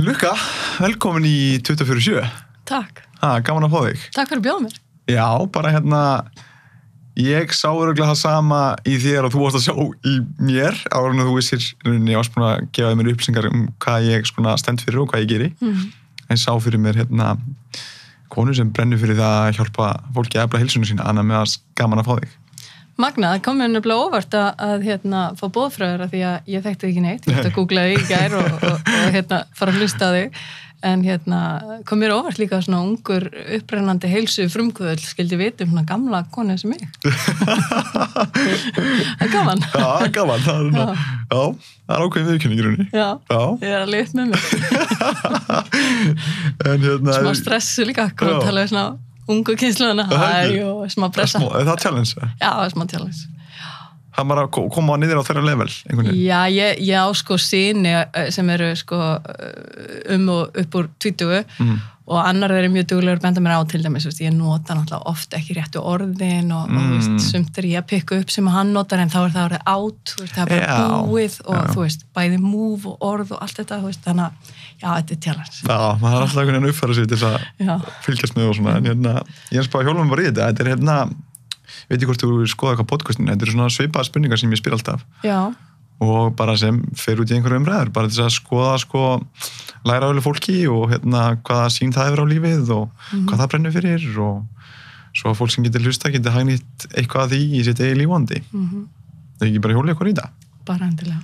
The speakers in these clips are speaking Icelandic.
Lukka, velkomin í 24/7. Takk. Gaman að fá þig. Takk fyrir að bjóða mér. Já, bara ég sá örugglega það sama í þér og þú varst að sjá í mér áður en þú vissir, ég varst búin að gefa mér upplýsingar hvað ég stend fyrir og hvað ég geri. En sá fyrir mér konu sem brennur fyrir það að hjálpa fólki að efla heilsuna sína, annað með að gaman að fá þig. Magnað, það kom mér nefnilega óvart að fá boðfræður af því að ég þekkti ekki neitt. Ég ætti að googla þig í gær og fara að hlusta á þig. En kom mér óvart líka svona ungur upprennandi heilsu frumkvöðull skildi vita svona gamla konu sem ég. Það er gaman. Já, gaman. Það er ákveðin viðurkenning í rauninni. Já, ég er alveg upp með mér. Smá stressu líka, kom að tala svona ungu kynsluna, smá pressa. Er það challenge? Já, smá challenge. Það bara koma niður á þeirra level einhvern veginn? Já, ég á syni sem eru og upp úr 20 og annar er mjög duglegur benda mér á til dæmis, ég nota náttúrulega oft ekki réttu orðin og sumt er ég að pikka upp sem hann notar en þá er það orðið out, það er bara búið og bæði move og orð og allt þetta, þannig að já, þetta er challenge. Já, maður er alltaf einhvern veginn að uppfæra sig til að fylgjast með og svona, en ég spáði hjálfum bara í þetta, þetta er veit ég hvort þú skoða eitthvað podcastin, þetta eru svona svipaða spurningar sem ég spyr alltaf. Já. Og bara sem fer út í einhverju umræður, bara til að skoða, læra af fólki og hvaða sýn það hefur á lífið og hvað það brennur fyrir og svo að fólk sem getur hlusta getur hagnýtt eitthvað að því í sitt eigi lífandi. Það er ekki bara hjólið eitthvað í það. Bara endilega.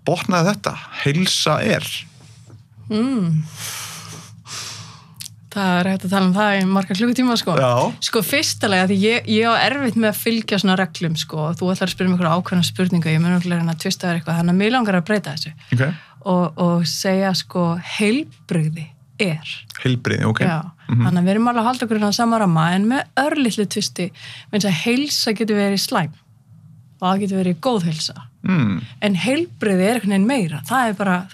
Botnaði þetta, heilsa er. Það er hægt að tala það í marga klukkutíma, Já. Fyrstulega, því ég á erfitt með að fylgja svona reglum, þú ætlar að spyrja mig einhverja ákveðna spurningu, ég mun okkur að tvista þér eitthvað, þannig að mig langar að breyta þessu. Okay. Og segja, heilbrigði er. Heilbrigði, ok. Já, þannig að við erum alveg að halda okkur inn á sama ramma, en með örlitlu tvisti, meins að heilsa getur verið slæm, og það getur verið góð heilsa. En heilbrigði er einhvern veginn meira, það er bara,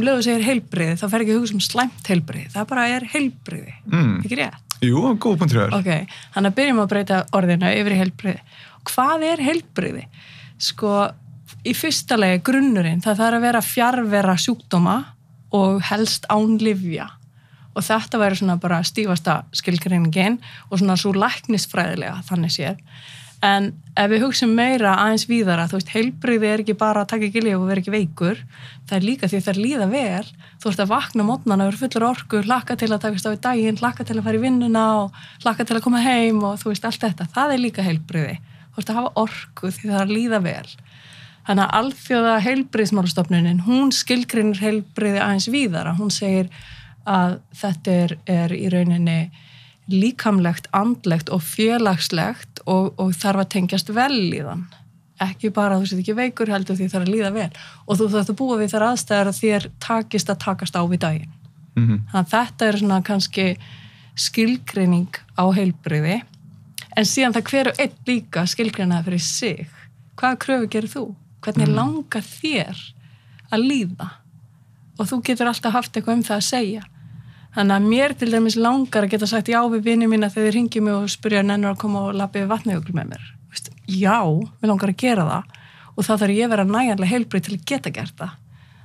leðu segir heilbrigði, þá fer ekki að hugsa slæmt heilbrigði, það bara er heilbrigði, ekki rétt? Jú, góð punktur þér. Ok, þannig að byrjum að breyta orðinu yfir í heilbrigði. Hvað er heilbrigði? Í fyrsta lagi grunnurinn, það þarf að vera fjarvera sjúkdóma og helst án lyfja. Og þetta væri svona bara stífasta skilgreiningin og svona svo læknisfræðilega, þannig séð. En ef við hugsum meira aðeins víðara, heilbrigði er ekki bara að taka ekki lyf og vera ekki veikur, það er líka því það líða vel, þú ert að vakna á mótnana, vera fullur orku, hlakka til að takast á í daginn, hlakka til að fara í vinnuna og hlakka til að koma heim og allt þetta, það er líka heilbrigði. Þú ert að hafa orku því það er að líða vel. Þannig að alþjóða heilbrigðismálastofnunin, hún skilgreinir heilbrigði aðeins víðara, hún segir að þetta er í rauninni líkamlegt, andlegt og félagslegt og þarf að tengjast vel í þann. Ekki bara þú sett ekki veikur heldur því þarf að líða vel og þú þarf að búa við þar aðstæður að þér takist að takast á við daginn. Þannig að þetta er svona kannski skilgreining á heilbrigði en síðan það hver og einn líka skilgreinaði fyrir sig. Hvaða kröfu gerir þú? Hvernig langar þér að líða? Og þú getur alltaf haft eitthvað það að segja. Þannig að mér til dæmis langar að geta sagt já við vini mína þegar þeir hringi mig og spyrja nennur að koma og labba yfir Vatnajökul með mér. Já, mér langar að gera það og þá þarf ég að vera nægjanlega heilbrigð til að geta gert það.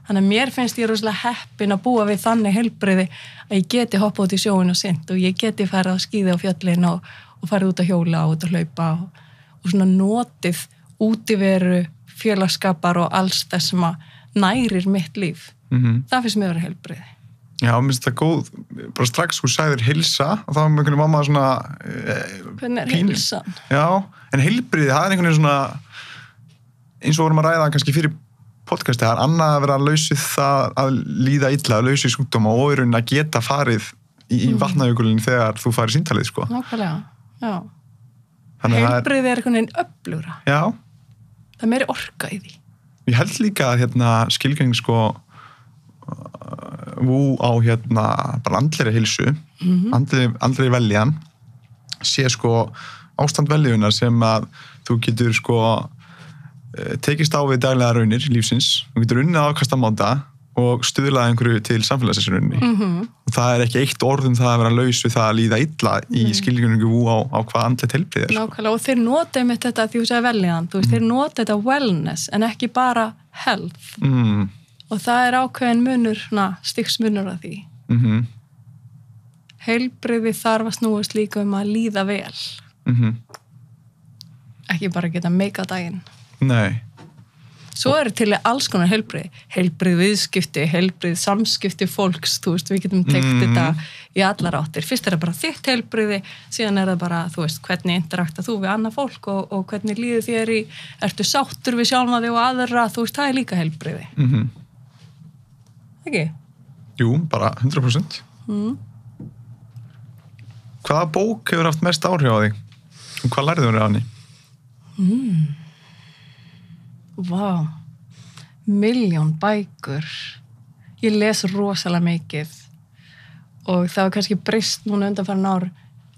Þannig að mér finnst ég rosalega heppin að búa við þannig heilbrigði að ég geti hoppa út í sjóin og synt og ég geti farið að skíða á fjöllin og farið út að hjóla og út að hlaupa og svona notið útiveru, félagsskapar og alls þess sem að nærir mitt líf. Það finnst mér að vera heilbrigði. Já, mér finnst það góð, bara strax þú sagðir heilsa og þá er einhvern mamma svona hvernig er heilsan? Já, en heilbrigði, það er einhvern veginn svona eins og vorum að ræða kannski fyrir podcasti, það er annað að vera að lausi það að líða illa, að lausi sjúkdóma og í rauninni að geta farið í Vatnajökulinn þegar þú farið síntalið, Nákvæmlega, já. Heilbrigði er einhvern veginn öflugra. Já. Það er meiri orka í því. Ég held líka að skilgreining á bara andlegri heilsu, andlegri veljan sé ástand veljunar sem að þú getur tekist á við daglega raunir lífsins, þú getur unnið afkastamáta og stuðlað einhverju til samfélagsrauninni. Og það er ekki eitt orð það að vera laus við það að líða illa í skilgreiningu á hvað andlegt heilbrigði er. Nákvæmlega, og þeir nota einmitt þetta því þú segir veljan, þeir nota þetta wellness en ekki bara health. Og og það ákveðin munur, stigsmunur af því. Heilbrigði þarf að snúast líka að líða vel. Ekki bara geta meika daginn. Nei. Svo til alls konar heilbrigð viðskipti, heilbrigð samskipti fólks, þú veist, við getum tekt þetta í allar áttir. Fyrst það bara þitt heilbrigði, síðan það bara, þú veist, hvernig interakta þú við annað fólk og hvernig líður þér ertu sáttur við sjálfa þig og aðra, þú veist, það líka heilbrigði. Ekki? Jú, bara 100%. Hvaða bók hefur haft mest áhrif á þig? Og hvað lærðu þér af henni? Vá, 1.000.000 bækur. Ég les rosalega mikið og það var kannski breyst núna undanfarin ár.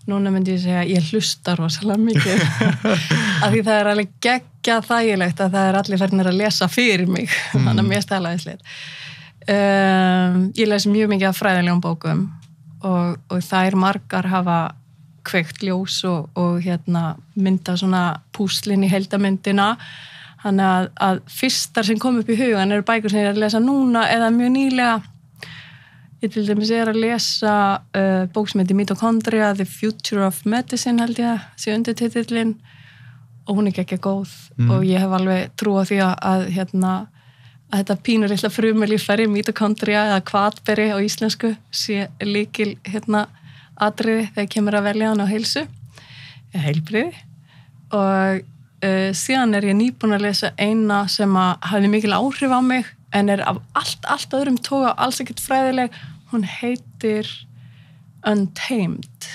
Núna myndi ég segja að ég hlusta rosalega mikið af því það alveg geggjað þægilegt að það allir farnir að lesa fyrir mig þannig að mér stælaðislega. Ég les mjög mikið af fræðilegum bókum og þær margar hafa kveikt ljós og mynda svona púslin í heildamyndina. Þannig að fyrstar sem kom upp í hugan eru bækur sem ég að lesa núna eða mjög nýlega. Ég til dæmis að lesa bók sem heitir Mitochondria, The Future of Medicine held ég, sé undirtitillinn og hún ekki góð og ég hef alveg trú á því að þetta pínur litla frumulíffæri, Mitochondria eða hvatberi á íslensku sé lykil atriði þegar kemur að velja hann á heilsu, eða heilbrigði og síðan ég nýbúin að lesa eina sem hafði mikil áhrif á mig en af allt öðrum toga alls ekkert fræðileg, hún heitir Untamed.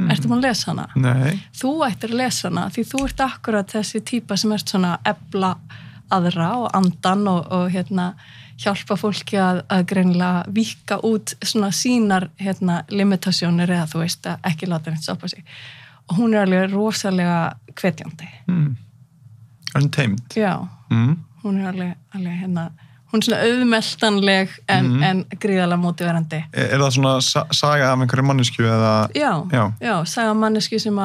Ertu búin að lesa hana? Nei. Þú ættir að lesa hana því þú ert akkurat þessi típa sem ert svona efla aðra og andan og hjálpa fólki að greinilega víkka út svona sínar limitasjónir eða þú veist að ekki láta henni stoppa sig. Og hún alveg rosalega hvetjandi. Untamed. Já, hún alveg hún svona auðmeltanleg en gríðarlega mótiverandi. Það svona saga af einhverju mannesku eða? Já, saga af mannesku sem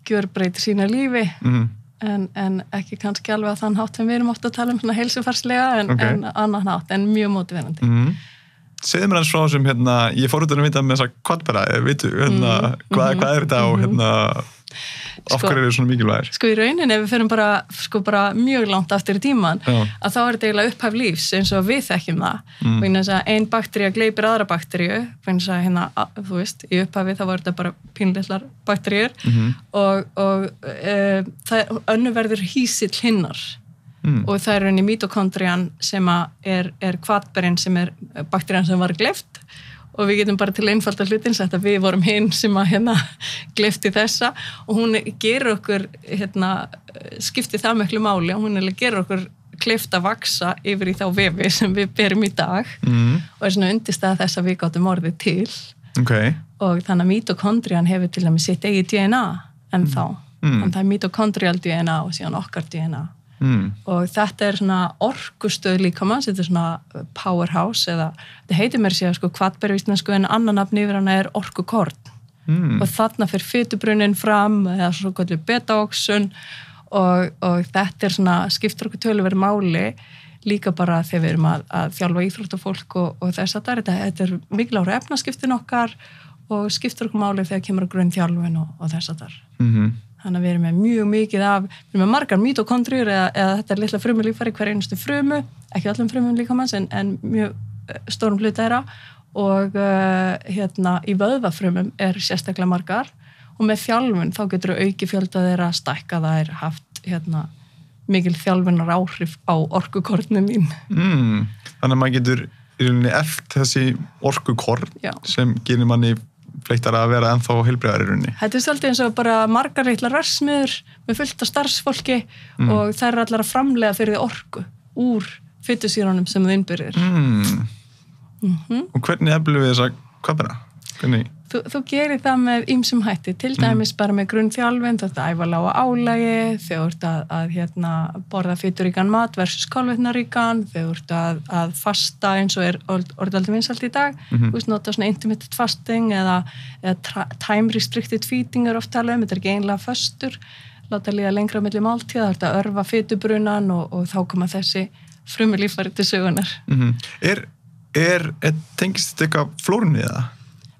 gjörbreytir sína lífi en ekki kannski alveg að þann hátt sem við erum oft að tala svona heilsufarslega en annan hátt, en mjög mótiverandi. Segðu mér hans frá sem, ég fór út að vita með þessa hvatbera, veitu, hvað þetta og af hverju eru svona mikilvægir? Sko í rauninni, ef við fyrir bara mjög langt aftur í tíman, að þá þetta eiginlega upphaf lífs eins og við þekkjum það. Og ein baktería gleypir aðra bakteríu, þú veist, í upphafi þá var þetta bara pínlitlar bakteríur og önnur verður hýsill hinnar. Og það er rauninni mitochondrian sem er hvatberinn sem er bakterían sem var gleypt og við getum bara til einfalda hlutin sagt að við vorum hinn sem gleypti þessa og hún gerir okkur skipti það miklu máli og hún gerir okkur kleift að vaksa yfir í þá vefi sem við berum í dag og svona undirstaða þess að við gátum orðið til og þannig að mitochondrian hefur til dæmis sitt eigið DNA en þá það er mitochondrial DNA og síðan okkar DNA og þetta er svona orkustöð líkamans, þetta er svona powerhouse eða, þetta heitir mér sér hvatberi íslensku en annan nafn yfir hana er orkukorn og þarna fer fitubrunnin fram eða svo kallu beta-oxun og þetta er svona skiptir okkur töluverð máli líka bara þegar við erum að þjálfa íþróttafólk og þess að þetta er mikil ára efnaskiptin okkar og skiptir okkur máli þegar kemur að grunnþjálfun og þess að Þannig að við erum með mjög mikið við erum með margar mitochondriur eða þetta er litla frumulíffæri hver einustu frumu, ekki öllum frumum líkamanns en mjög stórum hluta þeirra og í vöðvafrumum er sérstaklega margar og með þjálfun þá getur auki fjölda þeirra stækka þær haft mikil þjálfunar áhrif á orkukornin mín. Þannig að maður getur í rauninni eftir þessi orkukorn sem gerir manni fleiktar að vera ennþá heilbrigðar í rauninni. Þetta er svolítið eins og bara margar litlar versmiður með fullt af starfsfólki og þær eru allar að framleiða fyrir því orku úr fitusýrunum sem það innbyrðir. Og hvernig eflum við þessa hvatbera? Þú gerir það með ýmsum hætti, til dæmis bara með grunnþjálfun, þú ert að æfa lága álagi, þú ert að borða fituríkan mat versus kolvetnaríkan, þú ert að fasta eins og er orðaldi vinsælt í dag, þú veist, nota svona intermittent fasting eða time restricted feeding er oft talað þetta er ekki einlega föstur, láta líða lengra á milli máltíða, þú ert að örva fitubrunan og þá koma þessi frumur líffæri til sögunar. Tengist þetta eitthvað flórunni eða?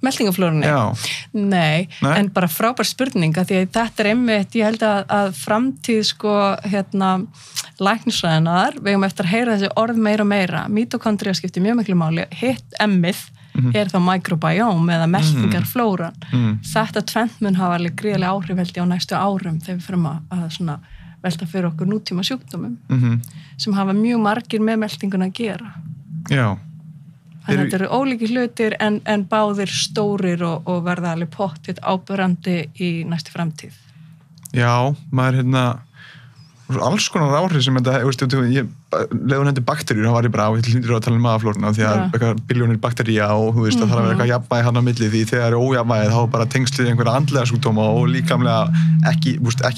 Meltingaflórunni? Já. Nei, en bara frábær spurninga því að þetta einmitt, ég held að framtíð sko, læknisfræðinar, við eigum eftir að heyra þessi orð meira og meira, mitokondría skiptir mjög miklu máli, hitt emmið þá microbiome eða meltingarflóran. Þetta tvennt mun hafa alveg gríðarlega áhrif held ég á næstu árum þegar við förum að svona velta fyrir okkur nútíma sjúkdómum sem hafa mjög margir með meltinguna að gera. Já. Þannig að þetta eru ólíkir hlutir en báðir stórir og verða alveg pottþétt áberandi í næstu framtíð. Já, maður alls konar áhrif sem þetta, ég leiðun hendur bakteríur, þá var ég bara ég hlýtur að tala um magaflóruna því að eitthvað biljónir baktería og þú veist að það þarf að vera eitthvað jafnvægi hann á milli því þegar ójafnvægi þá bara tengslið einhverja andlega sjúkdóma og líkamlega ekki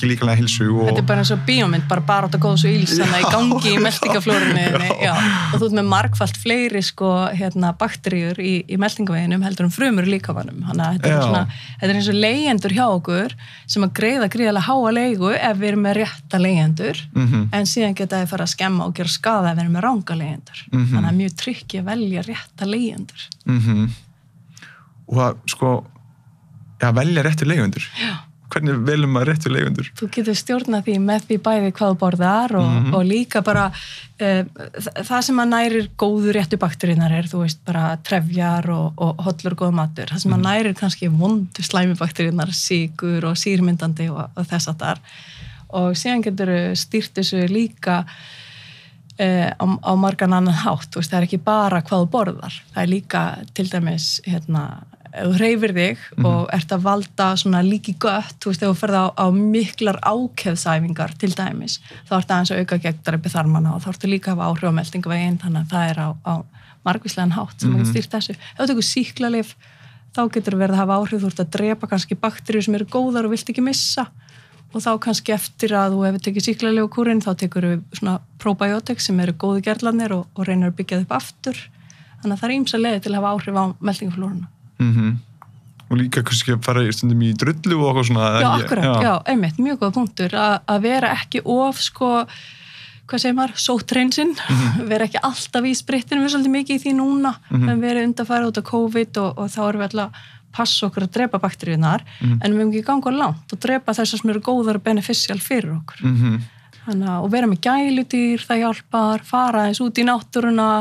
líkamlega heilsu og... Þetta er bara eins og bíómynd, bara átt að góðs og íls þannig í gangi í meltingaflórunni og þú ert með margfalt fleiri bakteríur í meltingaveginum heldur frumur í líkamanum þannig að þetta er eins og leigjendur hjá okkur sem að greiða gríðarlega háa leigu ef við erum með rétta leigjendur en síðan geta þið fara að skemma og gera skaða ef við erum með ranga leigjendur. Þannig að það er mjög trikki að velja rétta leigjendur. Og að velja réttu leigjendur? Já. Hvernig velum maður réttu leigjendur? Þú getur stjórnað því með því bæði hvað þú borðar og líka bara það sem að nærir góðu réttu bakteríunar þú veist bara trefjar og hollur góð matur. Það sem að nærir kannski vondu slæmi bakteríunar, sykur og sýrmyndandi og þess að þar. Og síðan getur stýrt þessu líka á margan annan hátt, þú veist, það er ekki bara hvað þú borðar, það er líka til dæmis, ef þú hreyfir þig og ert að valda svona líki gött, þú veist, ef þú ferð á miklar ákefðsæfingar til dæmis, þá ertu aðeins að auka gegndræpi þarmanna og þá ertu líka að hafa áhrif á meltingaveginn, þannig að það er á margvíslegan hátt sem maður stýrt þessu. Ef þú tekur sýklalyf, þá getur verið að hafa áhrif, þú ert að drepa kannski bakteríur sem eru góðar og vilt ekki missa og þá kannski eftir að þú hefur tekið sýklalyfjakúrinn þá tekur við svona probiotik sem eru góði gerlarnir og reynir að byggja þau upp aftur. Þannig að það er ýmsa leiðir til að hafa áhrif á meltingaflóruna. Og líka kannski að fara stundum í drullu og eitthvað svona. Já, akkurat, já, einmitt, mjög góða punktur að vera ekki of hvað segir maður, sóttreinsinn, vera ekki alltaf í sprittinu, við erum svolítið mikið í því núna, en verið undanfæra út af COVID og þá erum við alltaf passa okkur að drepa bakteríunar en við höfum ekki ganga langt og drepa þessar sem eru góðar og beneficial fyrir okkur. Þannig að vera með gæludýr, það hjálpar, fara aðeins út í náttúruna,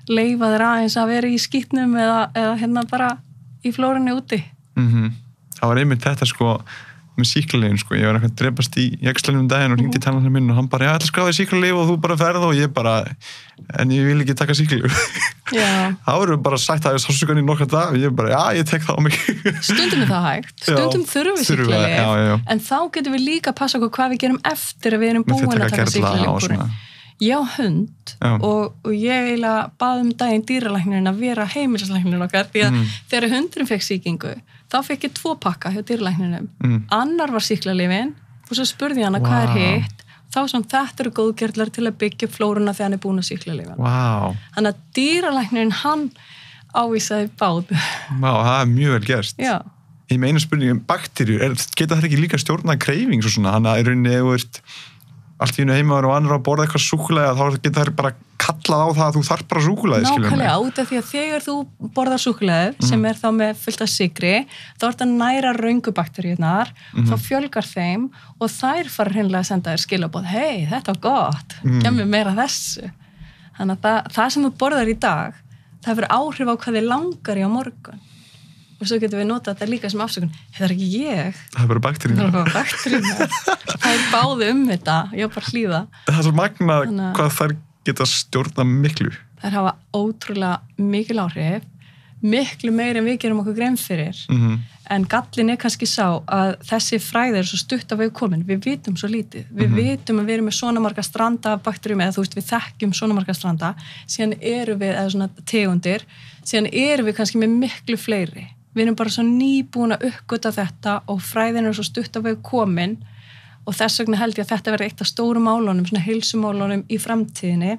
leyfa þér aðeins að vera í skítnum eða bara í flórunni úti. Það var einmitt þetta með sýklalyfin, ég var eitthvað að drepast í Jaxlanum daginn og hringdi í tannlækninn minn og hann bara, ég ætla að skráða sýklalyf og þú bara ferð og ég bara, en ég vil ekki taka sýklalyf. Þá erum við bara sagt að ég sásugan í nokkra dag og ég bara, já, ég tek það á mig. Stundum er það hægt, stundum þurfum við sýklalyf, en þá getum við líka að passa okkur hvað við gerum eftir að við erum búin að taka sýklalyf. Ég á hund og ég eiginlega bað daginn dýralæknirinn að vera heimilislæknirinn okkar því að þegar hundurinn fekk sýkingu þá fekk ég 2 pakka hjá dýralækninum. Annar var sýklalyfin og svo spurði ég hana hvað er hitt. Þá sem þetta eru góðgerlar til að byggja flóruna þegar hann er búin að sýklalyfin. Þannig að dýralæknirinn hann ávísaði báð. Það er mjög vel gerst. Já. Ég með einu spurningu bakteríur, geta það ekki líka stjórnað kreifing svo svona, þannig að í rauninni ef þú ert allt í einu heimaður og annar að borða eitthvað súkkulaði þá geta þær bara kallað á það að þú þarf bara súkkulaði. Nákvæmlega, út af því að þegar þú borðar súkkulaði sem er þá með fullt af sykri þá ert að næra röngubakteríurnar þá fjölgar þeim og þær fara hreinlega að senda þér skilaboð hei, þetta var gott, gemmi meira þessu. Þannig að það sem þú borðar í dag það fyrir áhrif á hvað þið langar í á morgun. Og svo getum við notað þetta líka sem afsökun. Það er ekki ég. Það er bara bakteríunar. Það er báði þetta. Ég var bara hlýða. Það er svo magnað hvað þær geta stjórna miklu. Þær hafa ótrúlega mikil áhrif. Miklu meiri en við gerum okkur grein fyrir. En gallin er kannski sá að þessi fræði er svo stutt að við komin. Við vitum svo lítið. Við vitum að við erum með svona marga stranda af bakteríum eða þú veist við þekkjum svona marga stranda. Síðan erum við, eða svona tegundir, síðan erum við kannski með miklu fleiri. Við erum bara svo nýbúin að uppgöta þetta og fræðin er svo stutt að við komin og þess vegna held ég að þetta verði eitt af stórum málunum, svona heilsumálunum í framtíðinni.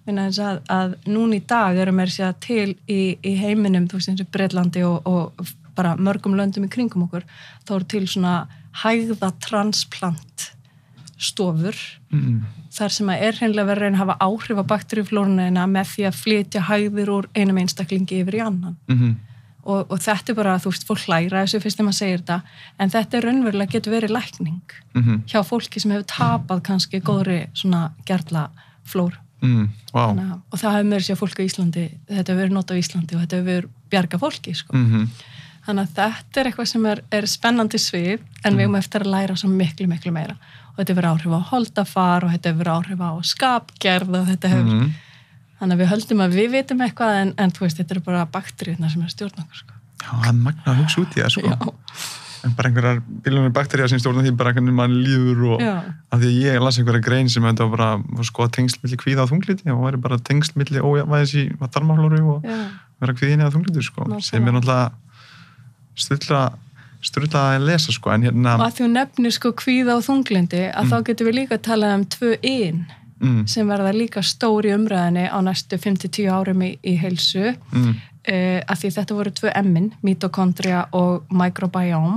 Minna þess að núna í dag erum við sér til í heiminum, þú veist eins og Bretlandi og bara mörgum löndum í kringum okkur, þá eru til svona hægðatransplant stofur þar sem að hreinlega verið að reyna að hafa áhrif á bakteríuflóruna með því að flytja hægðir úr einum einstaklingi yfir í annan. Og þetta bara, þú veist, fólk hlæra þessu fyrst þegar maður segir þetta, en þetta raunverulega getur verið lækning hjá fólki sem hefur tapað kannski góðri svona gerlaflóru. Wow. Og það hefur meira sér fólk á Íslandi, þetta hefur verið notað á Íslandi og þetta hefur verið bjarga fólki, sko. Þannig að þetta eitthvað sem er spennandi svið, en við höfum eftir að læra svo miklu meira. Og þetta hefur áhrif á holdafar og þetta hefur áhrif á skapgerð og þetta hefur... Þannig að við höldum að við vitum eitthvað en þú veist, þetta eru bara bakteríurnar sem stjórna okkur, sko. Já, það magna að hugsa út í það, sko. Já. En bara einhverjar biljónir bakteríur sem stjórna því bara hvernig mann líður og af því að ég las einhverja grein sem þetta var bara sko tengsl milli kvíða og þunglindi og væri bara tengsl milli ójafnvægis í þarmaflóru og vera kvíðinni að þunglindi, sko. Sem náttúrulega strulla að lesa, sko. En hérna... Og að þú nefnir, sko, kvíða og þunglindi, að þá getum við líka að tala um 2 sem verða líka stór í umræðinni á næstu 5-10 árum í heilsu af því þetta voru 2 M-in, mitokondría og microbiome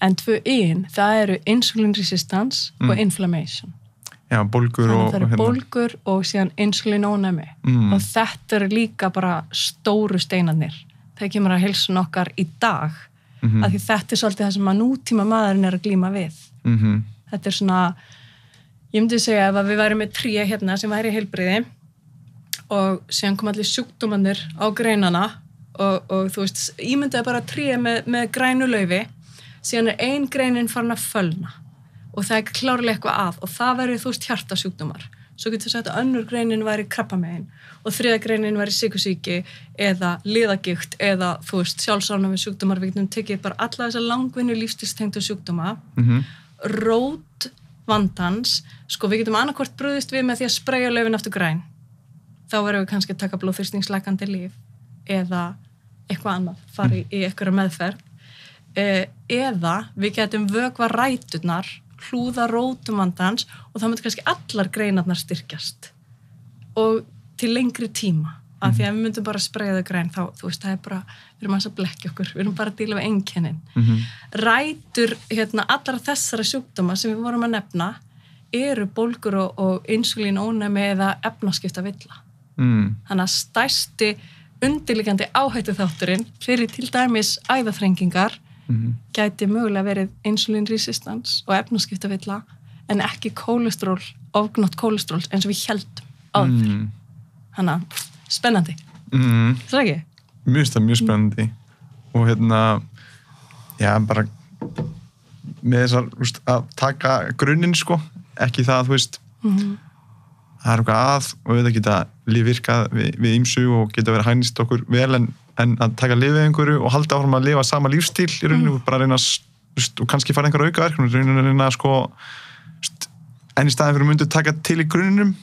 en 2 það eru insulin resistance og inflammation. Já, bólgur og... Það eru bólgur og síðan insulinónæmi og þetta eru líka bara stóru steinarnir. Það kemur að heilsun okkar í dag af því þetta svolítið það sem að nútíma maðurinn að glíma við. Þetta svona ég myndi segja ef við værum með 3 hérna sem væri í heilbrigði og síðan kom allir sjúkdómanir á greinana og þú veist, ímyndaði bara 3 með grænu laufi, síðan 1 greinin farin að fölna og það klárlega eitthvað að og það væri þú veist hjartasjúkdómar. Svo getur sagt að önnur greinin væri krabbamegin og 3. greinin væri sykursýki eða liðagigt eða þú veist sjálfsánæmi sjúkdómar, við getum tekið bara alla þessa langvinnu lífstílstengdu sjúkdóma, rót vandans, sko við getum annarkvort brugðist við með því að spreyja laufin aftur græn. Þá verðum við kannski að taka blóðþrýstingslækandi lyf eða eitthvað annað, fara í einhverja meðferð. Eða við getum vökva ræturnar, hlúða rótum vandans og þá myndi kannski allar greinarnar styrkjast. Og til lengri tíma. Af því að við myndum bara spreyja þau græn, þá, þú veist, það er bara, við erum að blekkja okkur, við erum bara að díla við einkennin. Rætur, allra þessara sjúkdóma sem við vorum að nefna, eru bólgur og insulínónæmi eða efnaskiptavilla. Þannig að stærsti undirliggjandi áhættuþátturinn fyrir til dæmis æðaþrengingar gæti mögulega verið insulínresistance og efnaskiptavilla, en ekki kólesteról, ofgnótt kólesteról eins og við héldum áður. Þannig að spennandi. Það ekki? Mjög spennandi. Og já, bara með þessar, að taka grunninn, sko. Ekki það, þú veist, það er eitthvað að og við geta lífvirkað við ýmsu og geta verið hænist okkur vel en að taka lyfið einhverju og halda áfram að lifa sama lífstíl í rauninu og bara reyna og kannski fara einhverja aukaverkun og reyna sko en í staðin fyrir myndu taka til í grunninum.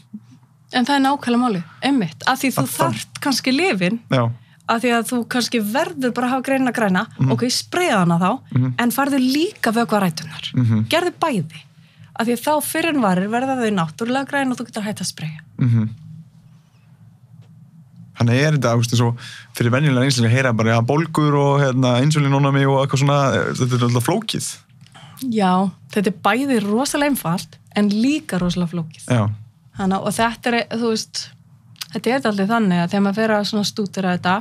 En það er nákvæmlega máli, einmitt, af því þú þarft kannski lyfin, af því að þú kannski verður bara að hafa greinina græna, ok, spreyja hana þá, en farðu líka vökva rætunar. Gerðu bæði, af því að þá fyrir en varir verða þau náttúrulega græn og þú getur hægt að spreyja. Þannig þetta, svo fyrir venjulega einstaklega heyra bara, já, bólgur og insulínónæmi og eitthvað svona, þetta er alltaf flókið. Já, þetta er bæði rosalega einfalt, en líka rosalega flókið. Já. Þannig, og þetta þú veist, þetta alltaf þannig að þegar maður fer að svona stúdera þetta,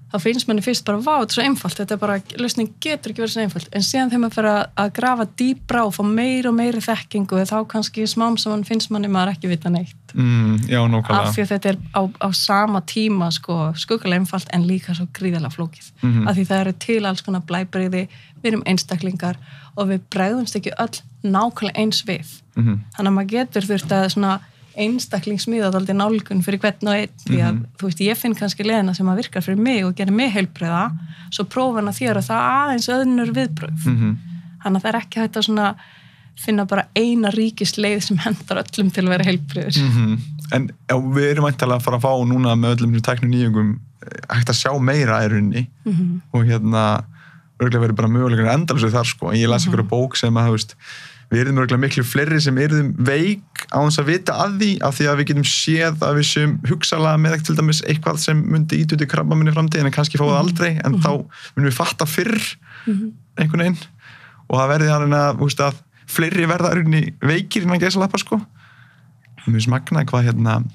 þá finnst manni fyrst bara, vá, þetta er svo einfalt, þetta er bara, lausning getur ekki verið svo einfalt, en síðan þegar maður fer að grafa dýpra og fá meiri og meiri þekkingu, þá kannski smám saman finnst manni maður ekki vita neitt. Já, nákvæmlega. Af því að þetta er á sama tíma, sko, skuggalega einfalt, en líka svo gríðarlega flókið. Af því það eru til alls konar blæbrigði, við erum einstaklingar og við bregðumst ekki öll nákvæmlega eins við. Þannig að maður getur þurft að svona einstaklingsmiða dálítið nálgun fyrir hvern og einn því að þú veist, ég finn kannski leiðina sem að virkar fyrir mig og gerir mig heilbrigða svo prófa hana þér og það aðeins öðnur viðbrögð. Þannig að það er ekki hægt að svona finna bara eina ríkisleið sem hendar öllum til að vera heilbrigður. En við erum væntanlega að fara að fá núna með öllum tæknu nýjungum hægt að sjá meira í rauninni og örgulega verið bara mögulegur endalausir þar, sko. Ég las einhverja bók sem að, þú veist, við erum örgulega miklu fleiri sem erum veik á þess að vita að því að við getum séð að við séum hugsalega með til dæmis eitthvað sem myndi ýta út í krabbamein í framtíðin en kannski fá það aldrei, en þá munum við fatta fyrr einhvern veginn og það verði þannig að, þú veist, að fleiri verðarunni veikir innan gæsalappa sko. Mér finnst magnað hvað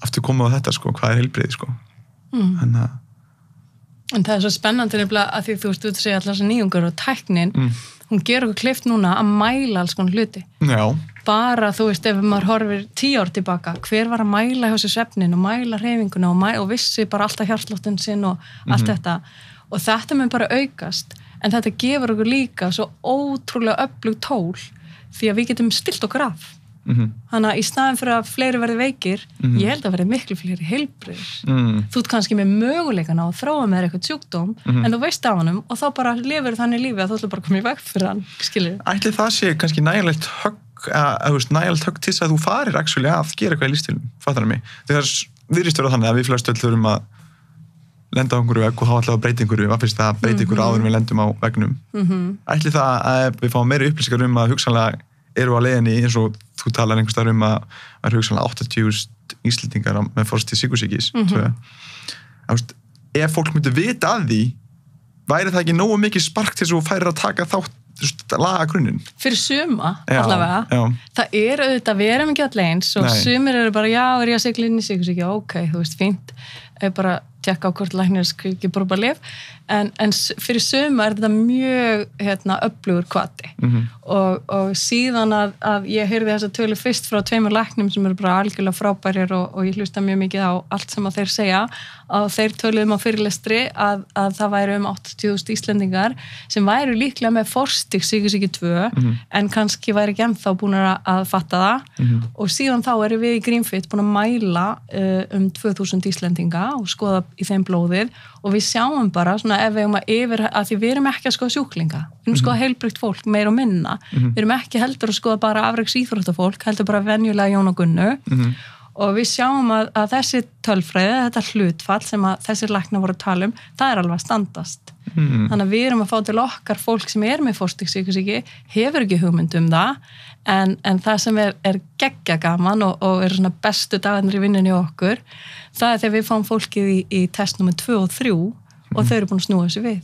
aftur koma á þetta sko, hvað heilbrigði sko. En það svo spennandi nefnilega að því þú segja allar þessar nýjungur og tæknin, hún gerur okkur kleift núna að mæla alls konar hluti. Já. Bara, ef maður horfir 10 ár tilbaka, hver var að mæla hjá sér svefnin og mæla hreyfinguna og vissi bara alltaf hjartsláttin sinn og allt þetta. Og þetta mun bara aukast, en þetta gefur okkur líka svo ótrúlega öflug tól því að við getum stillt okkur af. Þannig að í staðin fyrir að fleiri verði veikir, ég held að verði miklu fleiri heilbrigðir. Þú ert kannski með möguleikana að þróa með eitthvað sjúkdóm, en þú veist af honum og þá bara lifir þannig lífi að þú ætlar bara að koma í veg fyrir hann, skilur. Ætli það sé kannski nægilegt högg til að þú farir actually að gera eitthvað í lífstílum, fattar það mig? Þegar virðist vera þannig að við flest öll þurfum að lenda á einhverju vegg og þá ætla að breyta einhverju, hvað finnst það að breyta einhverju áður en við lendum á veggnum. Ætli það að við fáum meiri upplýsingar að hugsanlega eru á leiðinni eins og þú talar einhvers staðar að það eru hugsanlega 80.000 Íslendingar með forstig sykursýkis. Ef fólk myndi vita að því, væri það ekki nógu mikið spark til þess að þú færir að taka þátt laga grunninn? Fyrir suma, allavega. Já. Það auðvitað, við erum ekki allir eins og sumir eru bara, já, er ég að sigla inn í sykursýki? Ok, fínt. Bara tjekka á hvort læknir ekki bara lyf. En fyrir suma þetta mjög öflugur hvati. Og síðan að ég heyrði þessa tölu fyrst frá 2 læknum sem eru bara algjörlega frábærir og ég hlusta mjög mikið á allt sem að þeir segja, að þeir töluðum á fyrirlestri að það væru 80.000 Íslendingar sem væru líklega með forstig sykursýki 2 en kannski væri ekki ennþá búin að fatta það. Og síðan þá erum við í Greenfit búin að mæla 2.000 Íslendinga og skoða í þeim blóðið og við sjáum bara svona ef við að því við erum ekki að skoða sjúklinga, við erum skoða heilbrigt fólk meira og minna, við erum ekki heldur að skoða bara afreks íþróttafólk, heldur bara venjulega Jón og Gunnu og við sjáum að þessi tölfræði, þetta hlutfall sem að þessir læknar voru að tala það er alveg að standast. Þannig að við erum að fá til okkar fólk sem er með forstig-sykursýki, hefur ekki hugmynd það, en það sem er geggja gaman og er svona bestu dagarnir í vinnunni okkur, það er þegar við fáum fólkið í test nummer 2 og 3 og þau eru búin að snúa þessu við.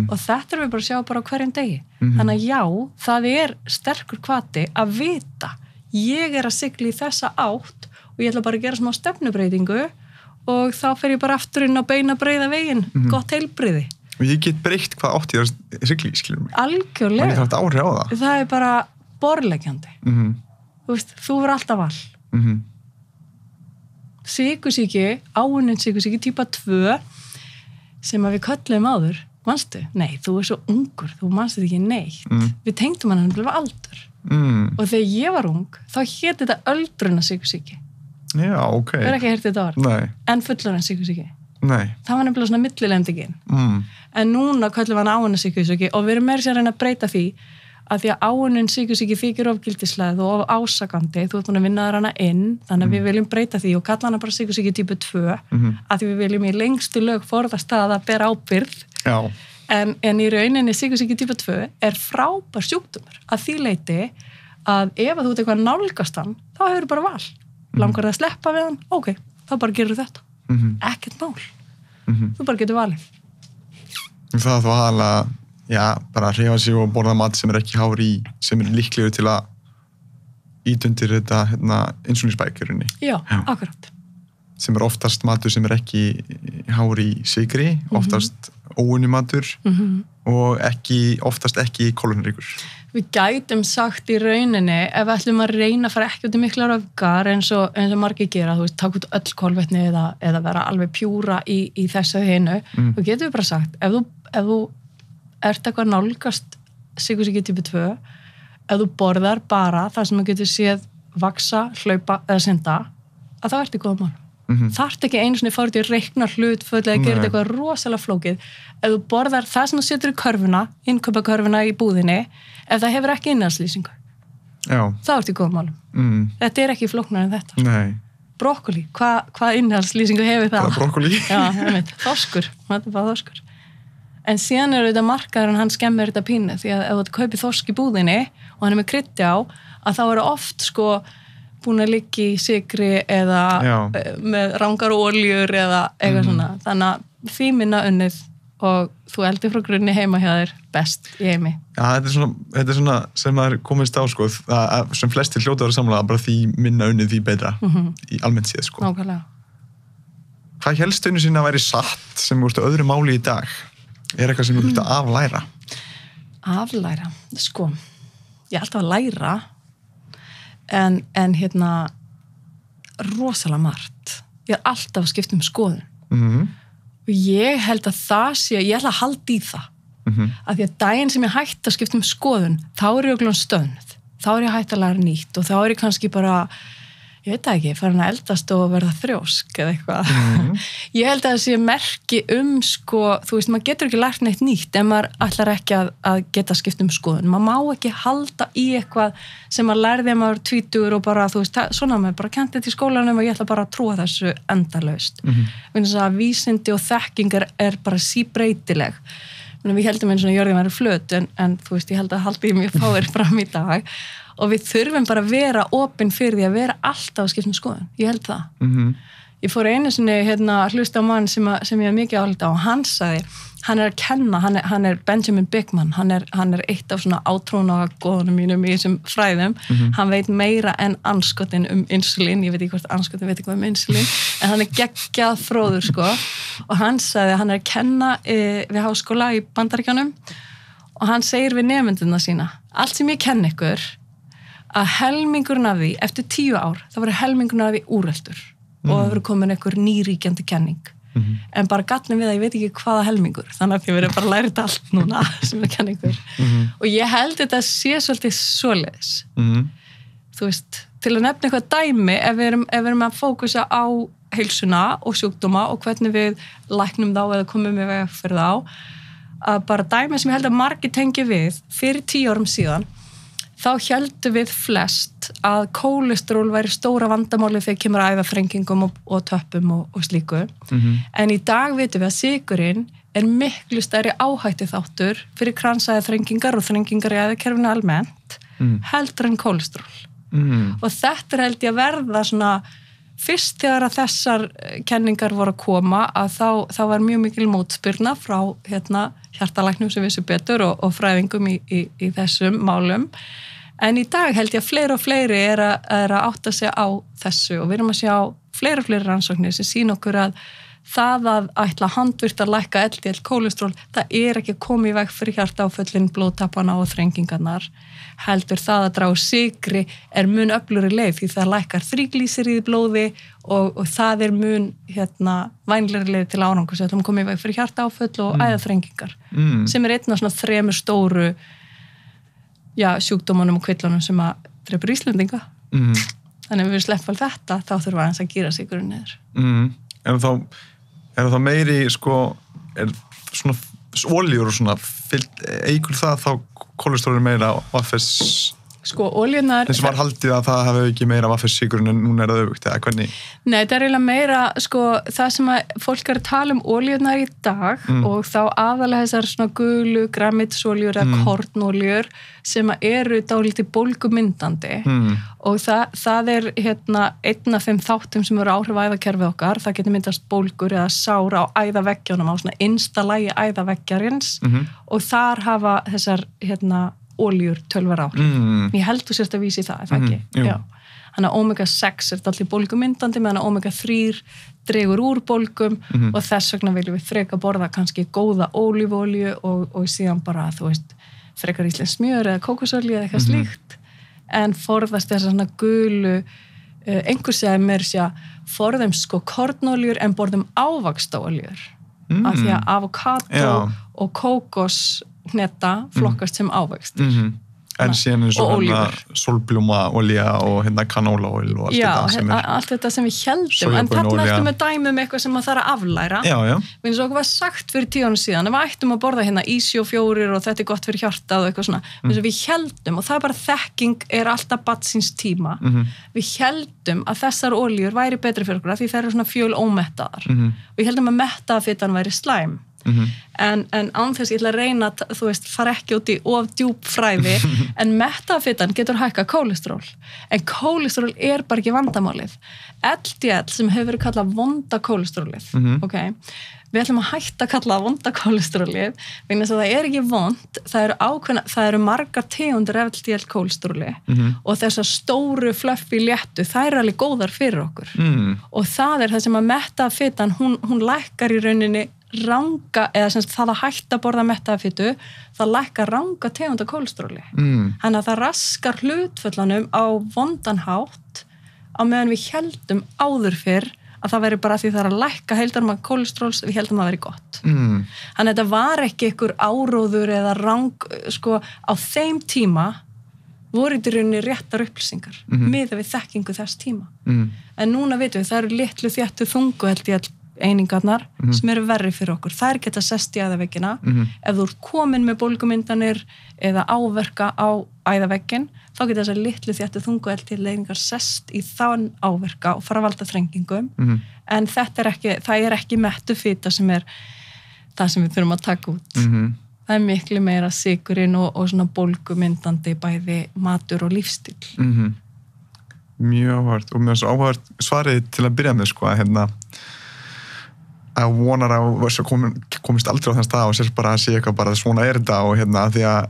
Og þetta er við bara að sjá bara á hverjum degi. Þannig að já, það er sterkur hvati að vita, ég er að sigla í þessa átt og ég ætla bara að gera smá stefnubreytingu og þá fer ég bara aftur inn á beina breiða veginn, gott heilbrigði. Og ég get breytt hvað átt ég að sigla í, skilur mig. Algjörlega. Man getur haft áhrif á það. Það er bara borðleggjandi. Þú verður alltaf val. Sykursýki, áunnin sykursýki, típa 2, sem að við köllum áður, manstu? Nei, þú er svo ungur, þú manstu þetta ekki neitt. Við tengdum hann við aldur. Og þegar ég var ung, þá hét þetta öldrunna sykursýki. Já, ok. Þú er ekki heyrt þetta orð? Nei. En fullorðin sykursýki. Nei. Það var nefnilega svona millilendingin. En núna köllum við hann áunnin sykursýki og við erum meira sér að reyna að breyta því að því að áunnin sykursýki þykir of gildisleið og of ásakandi, þú ert búin að vinna þar hana inn, þannig að við viljum breyta því og kalla hana bara sykursýki típu 2, að því við viljum í lengstu lög forðast að bera ábyrgð. Já. En í rauninni sykursýki típu 2 er frábær sjúkdómur að því leyti að ef að þú ert eitthvað nálgast hann, þá hefur þú bara val. Langar það að sleppa við hann? Ok, þá bara gerur þetta. Ekkert mál. Þú bara getur valið. Það þú aðalega, já, bara hreyfa sig og borða mat sem er ekki hár í, sem er líklegur til að ítundir þetta insúlínspækjurunni. Já, akkurat. Sem er oftast matur sem er ekki hár í sykri, oftast óunnur matur og oftast ekki kólefnisríkur. Við gætum sagt í rauninni ef við ætlum að reyna að fara ekki út í miklar öfgar eins og margir gera, þú veist, taka út öll kolvetni eða vera alveg pjúra í þessu hinu, þá getum við bara sagt ef þú ert eitthvað nálgast sykursýki típu 2, ef þú borðar bara það sem þú getur séð vaxa, hlaupa eða synda, að það ert í góða mál. Þarft ekki einu svona fórið til að reikna hlutföll eða gera eitthvað rosalega flókið. Ef þú borðar það sem þú setur í körfuna, innkaupakörfuna í búðinni, ef það hefur ekki innihaldslýsingu, þá ert í góða málum. Þetta er ekki flóknar en þetta. Nei. Brokkoli, hvað innihaldslýsingu hefur það? Hvað brokkoli? Já, það veit, þorskur, þetta er bara þorskur. En síðan eru þetta markaðurinn, hann skemmir þetta pínu, því að ef þú kaupir þorsk í búðinni og hann er með kryddi á, að þá eru oft búin að liggja í sykri eða með rangar oljur eða eitthvað svona. Þannig að því minna unnið, og þú eldir frá grunni heima hjá þér best í heimi. Já, þetta er svona sem maður komist á, sko, að sem flestir hljótaður samlega, bara því minna unnið því betra í almennt séð, sko. Nákvæmlega. Hvað hélst einu sinni að væri satt sem þú veist öðru máli í dag? Er eitthvað sem þú veist að aflæra? Aflæra? Sko, ég er alltaf að læra en rosalega margt. Ég er alltaf að skipta skoðun. Og ég held að það sé, ég ætla að halda í það. Af því að daginn sem ég hætti að skipta skoðun, þá er ég okkur stöðnuð. Þá er ég hætti að læra nýtt og þá er ég kannski bara, ég veit ekki, farin að eldast og verða þrjósk eða eitthvað. Ég held að það sé merki sko, þú veist, maður getur ekki lært neitt nýtt ef maður ætlar ekki að geta skipt skoðun. Maður má ekki halda í eitthvað sem maður lærði ef maður 20 og bara, þú veist, svona maður bara kennt þetta í skólanum og ég ætla bara að trúa þessu endalaust. Þannig að vísindi og þekking er bara síbreytileg. Við heldum eins og jörðin væri flöt en þú veist, ég held að halda í mjög fáir fram í dag. Og við þurfum bara að vera opin fyrir því að vera alltaf að skipta skoðun. Ég held það. Ég fór einu sinni að hlusta á mann sem ég hef mikið álita á og hann sagði, hann er að kenna, hann er Benjamin Bigman, hann er eitt af svona átrúnaðargoðunum mínum í þessum fræðum. Hann veit meira en anskotin insulín, ég veit ekki hvort anskotin veit ekki insulín, en hann er geggjað fróður, sko. Og hann sagði, hann er að kenna við háskóla í Bandaríkjunum og hann segir við nemendurna sína, allt sem ég kenni ykkur, að helmingurinn af því, eftir 10 ár, það verður helmingurinn af því úreltur og það verður komin einhver nýríkjandi kenning. En bara gallin við að ég veit ekki hvaða helmingur, þannig að ég verður bara að læra þetta allt núna sem er kenningur. Og ég held þetta sé svolítið svoleiðis. Þú veist, til að nefna eitthvað dæmi, ef við erum að fókusa á heilsuna og sjúkdóma og hvernig við læknum þá eða komum við veg fyrir þá, að bara dæmi sem ég held að margir tengi við fyrir 10 árum síðan, þá heldum við flest að kólesteról væri stóra vandamáli þegar kemur að æðaþrengingum og töppum og slíku. En í dag vitum við að sykurinn er miklu stærri áhættu þáttur fyrir kransæðaþrengingar og þrengingar í æðakerfinu almennt heldur en kólesteról. Og þetta held ég að verða svona, fyrst þegar að þessar kenningar voru að koma að þá var mjög mikil mótspyrna frá hjartalæknum sem vissu betur og fræðingum í þessum málum. En í dag held ég að fleiri og fleiri er að átta sig á þessu og við erum að sjá fleiri og fleiri rannsóknir sem sýna okkur að það að ætla handvirkt að lækka LDL kólesteról, það er ekki að koma í veg fyrir hjartaáföllin, blóðtappana og þrengingarnar. Heldur það að draga sykri er mun öflugri leið því það lækkar þríglýseríð í blóði og það er mun vænlegri leið til árangurs að koma í veg fyrir hjartaáföll og æðaþrengingar sem er einn af svona 3 stóru sjúkdómanum og kvillunum sem að drepur Íslendinga. Þannig að við sleppum vel þetta, þá þurfum við aðeins að gíra sykurinn niður. Er það meiri, sko, er svona oljur og svona, eigur það þá kólesteról meira vaffes? Sko, oljunar... Þess var haldið að það hafi ekki meira vaffessykurinn en núna er það öfugt, eða hvernig? Nei, þetta er eiginlega meira, sko, það sem að fólk er að tala oljunar í dag og þá aðalega þessar svona gulu, grænmetsoljur eða kornoljur sem eru dálítið bólgumyndandi og það er einn af þeim þáttum sem eru áhrif á æðakerfið okkar, það getur myndast bólgur eða sár á æðaveggjónum á svona innsta lagi æðaveggjarins og þar hafa þessar oljur tölvar áhrif. Ég held þú sérst að vísi það, ef ekki. Já. Þannig að omega-6 er alltaf bólgumyndandi meðan omega-3 dregur úr bólgum og þess vegna viljum við freka borða kannski góða ólífuolju og síðan bara, þú veist, frekar íslensk smjör eða kókosolju eða eitthvað slíkt en forðast þessar svona gulu einhver segir mér forðum sko kornoljur en borðum ávaxtaoljur af því að avokado og kókos flokkast sem ávöxt en síðan eins og sólblómaolja og kanólaolja og allt þetta sem allt þetta sem við heldum en þarna ertu með dæmi eitthvað sem maður þarf að aflæra við eins og okkur var sagt fyrir 10 árum síðan við ættum að borða ISO4 og þetta er gott fyrir hjartað og eitthvað svona við heldum og það er bara þekking er alltaf barnsins tíma við heldum að þessar oljur væri betri fyrir okkur því þær eru svona fjölómettaðar við heldum að mettaðfitan væri slæm en án þess ég ætla að reyna þú veist, fara ekki út í of djúp fræði en mettaðfitan getur hækka kólesteról en kólesteról er bara ekki vandamálið LDL sem hefur verið kallað vonda kólesterólið við ætlum að hætta að kalla það vonda kólesterólið, vegna þess að það ekki vond, það eru margar tegundir LDL kólesteróli og þessar stóru flöffi léttu, það alveg góðar fyrir okkur og það það sem að mettaða fitan, hún lækkar í rauninni ranga, eða sem það að hætta að borða mettaða fitu, það lækkar ranga tegunda kólesteróli. Þannig að það raskar hlutföllunum á vondan hátt á meðan við heldum áður fyrr að það veri bara því það að lækka heildarmagn kólesteróls, við heldum að það veri gott. Þannig að þetta var ekki einhver áróður eða rang, sko, á þeim tíma voru í rauninni réttar upplýsingar miðað við þekkingu þess tíma. En núna vitum við, það eru litlu þéttu þungu LDL einingarnar sem eru verri fyrir okkur. Þær geta sest í æðaveggina. Ef þú ert komin með bólgumyndanir eða áverka á æðaveggin, þá geta þessar litlu þéttu þungu LDL einingar sest í þann áverka og fara að valda þrengingum. En það ekki mettu fita sem það sem við þurfum að taka út. Það miklu meira sykurinn og svona bólgumyndandi bæði matur og lífstíl. Mjög áhugavert og mjög áhugavert svarið til að byrja með, sko, að að vonar á þess að komist aldrei á þann stað og sér bara að segja eitthvað bara svona þetta og því að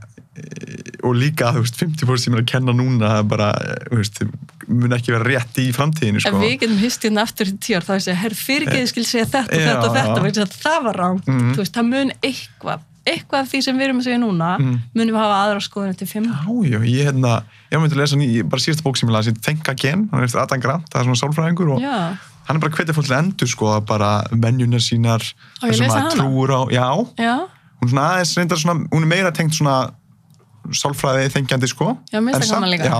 og líka, 50% sem að kenna núna bara, mun ekki vera rétt í framtíðinu, sko. En við getum histið aftur í 10 ár, þá að segja, fyrirgeðu skil segja þetta, það var rangt, það mun eitthvað af því sem við erum að segja núna, munum við hafa aðra skoðun til 5 ár. Já, ég myndi að lesa bara síðasta bók sem ég las, Think Again, hann eftir Adam Grant, það svona sálfræðingur og hann bara hvetja fólk til að endur, sko, bara venjunar sínar, sem að trúur á, hún svona aðeins reyndar svona, hún meira tengt svona sálfræði þengjandi, sko. Já, mér finnst það gaman líka. Já,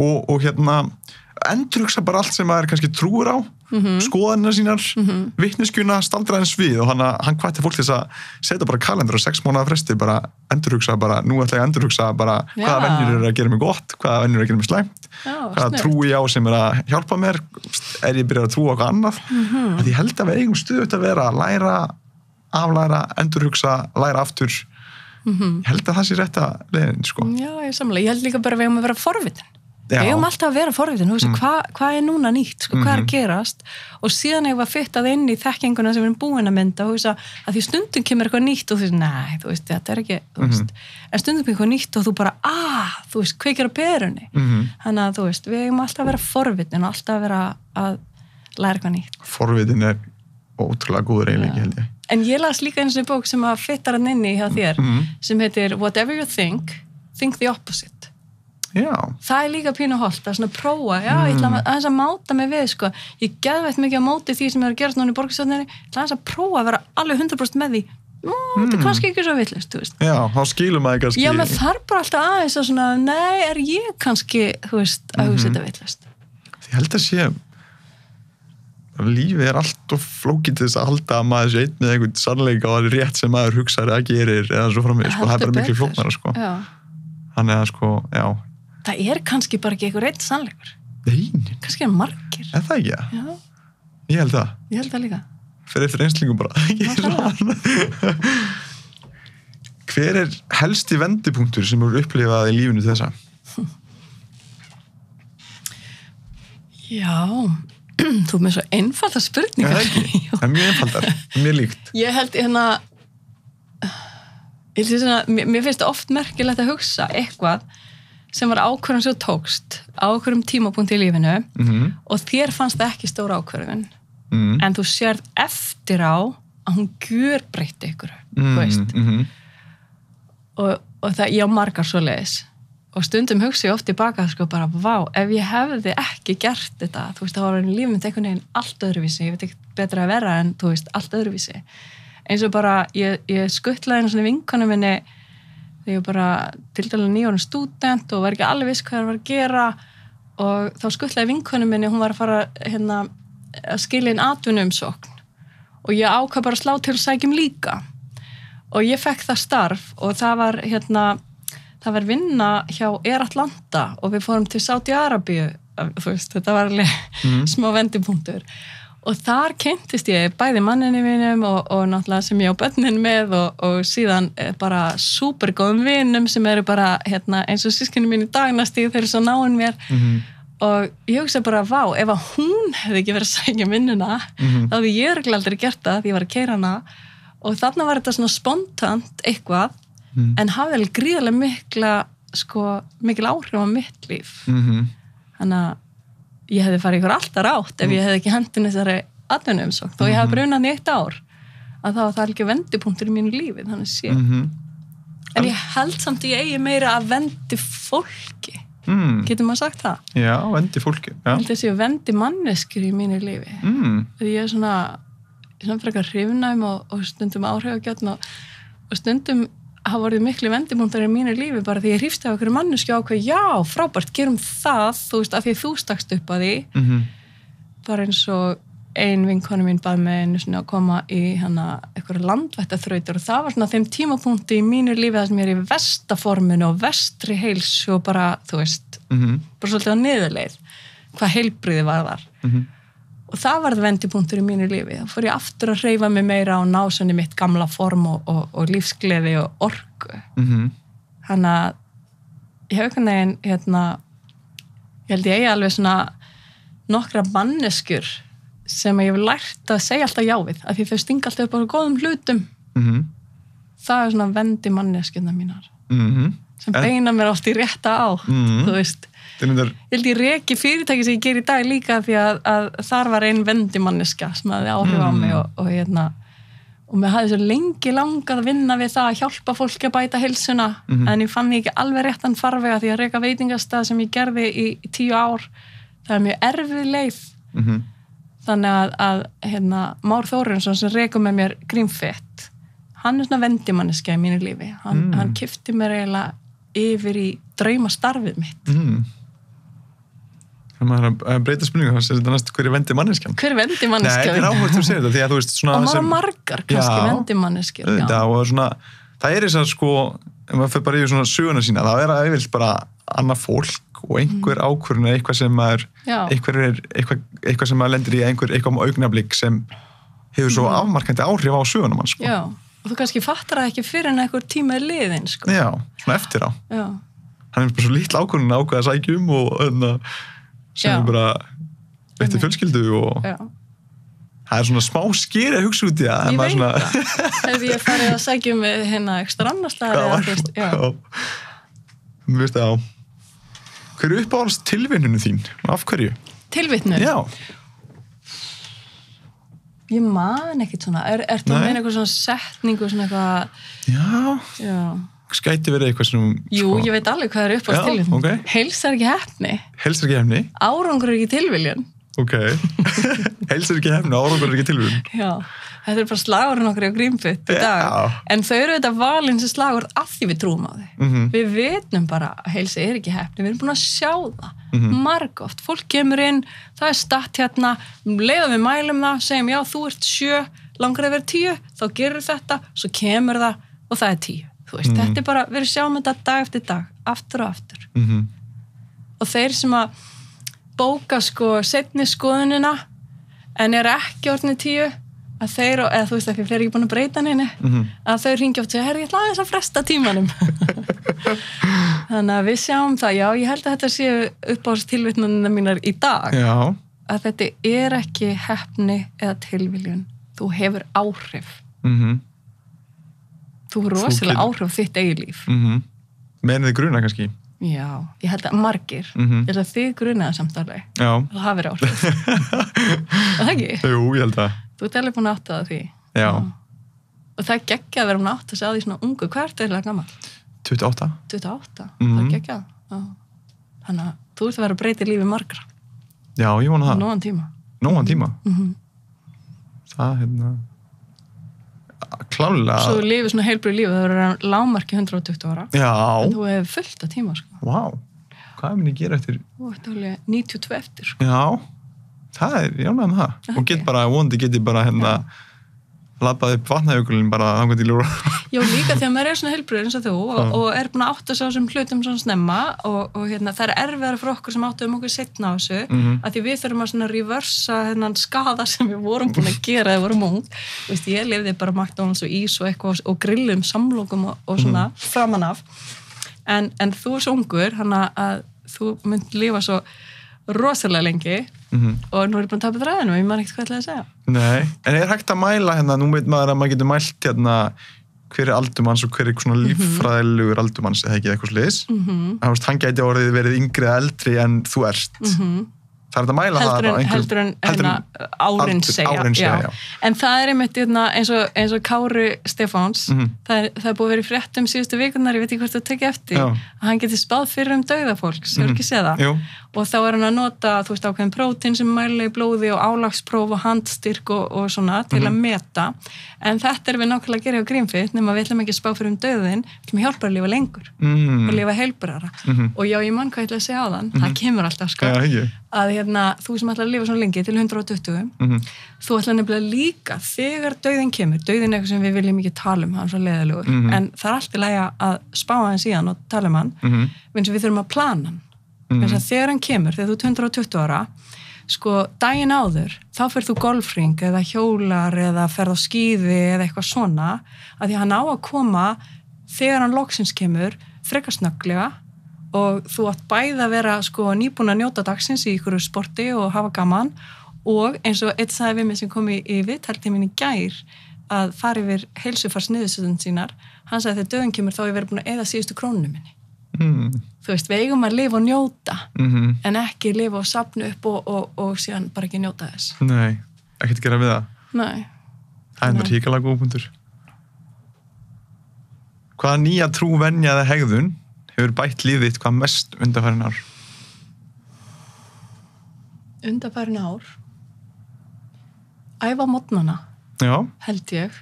og endurhugsa bara allt sem maður kannski trúur á, skoðanir sínar, vitneskjuna, staldra aðeins við og hann hvetja fólk til þess að setja bara kalendar á 6 mánaða fresti, bara endurhugsa bara, nú ætla ég að endurhugsa bara hvaða venjur eru að gera mig gott, hvaða venjur eru að gera mig slæmt, hvaða trúi ég á sem að hjálpa mér, ég byrjað að trúa okkur annað, að ég held að við eigum stöðugt að vera að læra, aflæra, endurhugsa, læra aftur, ég held að það sé rétta leiðin, sko. Já, ég sammála, ég held líka bara við eigum að vera forvitin. Við eigum alltaf að vera forvitin, hvað núna nýtt, sko, hvað að gerast og síðan hefur að fittað inn í þekkinguna sem við erum búin að mynda og að því stundum kemur eitthvað nýtt og þú veist, nei, þetta ekki, en stundum kemur eitthvað nýtt og þú bara, kveikir á perunni. Þannig að, við eigum alltaf að vera forvitin og alltaf að vera að læra eitthvað nýtt. Forvitin ótrúlega góður eiginleiki, held ég. En ég las líka eins og bók sem að fittar hann inni hjá þér, sem heitir Whatever You Think the Opposite. Já. Það líka pínu holt, að svona prófa, ég ætla að máta mig við, sko. Ég geðveitt mikið á móti því sem er að gerast núna í borgarstjórninni, ég ætla að prófa að vera alveg 100% með því. Þetta er kannski ekki svo vitlaust, þú veist. Já, þá skilur maður kannski. Já, maður þarf bara alltaf aðeins að svona, nei, ég kannski, þú veist, að hugsa þetta vitlaust. Ég held að sé, lífið allt og flókið til þess að halda að maður sé einn með einhvern sannleika og það rétt sem maður hugsaður eða gerir eða svo framvegis, sko, það bara miklu flóknara, sko. Þannig að, sko, það kannski bara ekki einhver einn sannleikur. Nei. Kannski margir. Það ekki, já. Ég held það. Ég held það líka. Fyrir eftir einslingum bara. Hver helsti vendipunktur sem eru upplifað í lífinu þessa? Já, þú með svo einfalda spurningar. Það ekki, það mjög einfaldar, mjög líkt. Ég held mér finnst það oft merkilegt að hugsa eitthvað sem var ákvörðun sem tókst á ákvörðum tímapunkti í lífinu og þér fannst það ekki stór ákvörðun en þú sérð eftir á að hún gjörbreytti ykkur, þú veist. Og það, ég á margar svoleiðis og stundum hugsa ég oft tilbaka, sko, bara, vá, ef ég hefði ekki gert þetta, þú veist, þá var lífið mitt einhvern veginn allt öðruvísi, ég veit ekki betra að vera en, þú veist, allt öðruvísi. Eins og bara, ég skuttlaði einu svona vinkonu minni þegar ég var bara til dæla 9 ára stúdent og var ekki alveg viss hvað það var að gera og þá skuttlaði vinkonu minni, hún var að fara að skilja inn atvinnuumsókn og ég ákvað bara að slá til og sækjum líka og ég fekk það starf og það var vinna hjá Air Atlanta og við fórum til Saudi-Arabíu, þú veist, þetta var alveg smá vendipunktur. Og þar kynntist ég bæði manninu mínum og náttúrulega sem ég á börnin með og síðan bara supergóðum vinum sem eru bara eins og sískinu mín í dagnastíð, þeir eru svo náin mér og ég hugsa bara, vá, ef að hún hefði ekki verið að sækja vinnuna þá hefði ég örugglega aldrei gert það því ég var að keyra hana og þarna var þetta svona spontant eitthvað en hafði alveg gríðarlega mikil áhrif á mitt líf þannig að ég hefði farið ykkur alltaf rátt ef ég hefði ekki hendin þessari atvinnuumsókn þó ég hefði brunað í 1 ár að þá var það alveg vendipunktur í mínu lífi þannig sé en ég held samt að ég eigi meira að vendi fólki getur maður sagt það? Já, vendi fólki ég held að ég vendi manneskjur í mínu lífi því ég er svona frekar hrifnæm og stundum áhrifagjarn og stundum hafa vorið miklu vendipunktar í mínu lífi bara því ég hrifst af okkur manneskju ákveð já, frábært, gerum það þú veist, af því þú stakst upp að því bara eins og ein vinkonu mín bað mig einu svona að koma í einhverja landvættaþrautir og það var svona þeim tímapunkti í mínu lífi þar sem ég er í vestaforminu og vestri heilsu og bara, þú veist bara svolítið á niðurleið hvað heilbrigði var þar og það var það vendipunktur í mínu lífi þá fór ég aftur að hreyfa mig meira á násunni mitt gamla form og lífsgleði og orku þannig að ég hef einhvern veginn ég held ég eigi alveg svona nokkra manneskjur sem ég hef lært að segja alltaf já við af því þau stinga alltaf upp á góðum hlutum það er svona vendi manneskjuna mínar sem beina mér oft í rétta á þú veist ég held ég reki fyrirtæki sem ég ger í dag líka því að þar var ein vendi manneskja sem hafði áhrif á mig og mér hafði svo lengi langað að vinna við það að hjálpa fólki að bæta heilsuna en ég fann ekki alveg réttan farvega því að reka veitingastað sem ég gerði í 10 ár það er mjög erfið leið þannig að Már Þórarinsson sem rekur með mér Greenfit hann er svona vendimanneskja í mínu lífi hann keypti mér eiginlega yfir í draumastarfið mitt Þannig að maður að breyta spurningu er þetta næst hver er vendimanneskjan? Hver er vendimanneskja? Nei, þetta er áhugavert að segja þetta því að þú veist svona og maður margar kannski vendimanneskjur það er þess að ef maður fyrir bara yfir svona söguna sína þá er það yfirleitt bara annað fólk og einhver ákvörðun er eitthvað sem maður eitthvað sem maður lendir í eitthvað augnablik sem hefur svo afmarkandi áhrif á söguna mann Já, og þú kannski fattar það ekki fyrir en einhver tíma er liðin Já, svona eftir á hann er bara svo lítl ákvörðun ákveða að sækja og sem er bara veitir fjölskyldu og það er svona smá skeri að hugsa út í það Ég veit það, hefði ég farið að sækja ekstra annar staðar Mér veist það Hver er uppáhalds tilvinnunu þín? Af hverju? Tilvinnun? Já Ég man ekkert svona Ertu að meina eitthvað svona setningu svona eitthvað Já Skæti verið eitthvað sem Jú, ég veit alveg hvað er uppáhalds tilvinnun Heilsar ekki heppni Heilsar ekki heppni? Árangur er ekki tilviljun Heilsar ekki heppni, árangur er ekki tilviljun Já, þetta er bara slagurinn okkur á Greenfit í dag en þau eru þetta valinn sem slagur af því við trúum á þau við vitum bara að heilsa er ekki heppni við erum búin að sjá það margoft fólk kemur inn, það er statt hérna leiðum við mælum það, segjum já þú ert 7, langar að vera 10 þá gerur þetta, svo kemur það og það er 10, þú veist, þetta er bara við sjáum þetta dag eftir dag, aftur og aftur og þeir sem að bóka seinni skoðunina en er ekki orðinni 10 að þeir, eða þú veist ekki, þeir eru ekki búin að breyta neini að þau ringja oft og segja, herri, ég ætla aðeins að fresta tímanum þannig að við sjáum það, já, ég held að þetta séu uppáhaldstilvitnunina mínar í dag að þetta er ekki heppni eða tilviljun, þú hefur áhrif þú hefur rosalega áhrif á þitt eigið líf Menið þið gruna kannski? Já, ég held að margir ég held að þið grunaði samt alveg það hafi verið áhrif það ekki? Jú, ég held að Þú ert alveg búin að átta það því Já Og það er geggjað að vera búin að átta sig á því svona ungu Hvað ertu eiginlega gammal? 28 28, það er geggjað Þannig að þú ert að vera að breyta lífi margra Já, ég vona það Nógan tíma Það, klálega Svo þú lifir svona heilbrigðu lífi það verður lágmarki 120 ára Já En þú hefur fullt af tíma Vá, hvað mun ég gera eftir? Þú ert alveg 92 eftir Já Það er, ég ánægði með það og get bara, vonandi geti bara labbaði upp vatnajökulinn bara þangað til jól Já, líka þegar maður er svona heilbrigður eins og þú og er búin að átta sig á þessum hlutum svona snemma og það er erfiðara fyrir okkur sem áttuðum okkur seinna á þessu að því við þurfum að svona reversa þennan skada sem við vorum búin að gera þegar við vorum ung Vist, ég lifði bara McDonald's og ís og eitthvað og grillum samlokum og svona framan af en þú er svo ungur hann að þú mynd lifa svo rosalega lengi og nú er ég búin að tapa þræðinu og ég man ekkert hvað ætlaði að segja. Nei, en hægt að mæla hérna, nú veit maður að maður getur mælt hérna hver aldurmanns og hver svona líffræðilegur aldurmanns eða ekki eitthvað sliðis. Hann gæti orðið verið yngri eða eldri en þú ert. Það er að mæla heldur en árin segja. En það er einmitt eins og Kári Stefáns, það er búið að vera í fréttum síðustu vikunar, ég veit ekki hvort þú tekið eftir, að hann geti spáð fyrir dauðafólk, sem ekki séð það. Og þá er hann að nota, þú veist, ákveðin prótín sem mæla í blóði og álagspróf og handstyrk og svona til að meta. En þetta er við nákvæmlega að gera á Greenfit, nema við ætlum ekki að spá fyrir dauðin, við ætlum að hjálpa að lifa lengur og lifa heilbrigðara. Og já, ég man hvað ég ætla að segja á þann, það kemur alltaf, sko, að þú sem ætlar að lifa svona lengi til 120, þú ætlar nefnilega líka, þegar dauðin kemur, dauðin er eitthvað sem við viljum ekki tala hann svo leiðilegur, en það er allt í lagi að spá aðeins í hann og tala hann, eins og við þurfum að plana hann. Þegar hann kemur, þegar þú ert 120 ára, sko, daginn áður, þá ferð þú golfring eða hjólar eða ferð á skíði eða eitthvað svona, að því hann á að koma þegar hann loksins kemur, frekar snögglega og þú átt bæði að vera sko nýbúin að njóta dagsins í ykkur sporti og hafa gaman og eins og eitt sagði við mig sem kom í viðtaltíminn í gær að fara yfir heilsufarsniðurstöðun sínar, hann sagði þegar döðin kemur þá ég verið búin að eyða síðustu krónunum minni. Þú veist, við eigum að lifa og njóta en ekki lifa og safna upp og síðan bara ekki njóta þess. Nei, ekkert gera við það. Nei. Það er ríkilega góð punktur. Hvaða nýja trú, venja eða hegðun hefur bætt lífið þitt hvað mest undanfarin ár? Undanfarin ár? Æfa morgnana. Já. Held ég.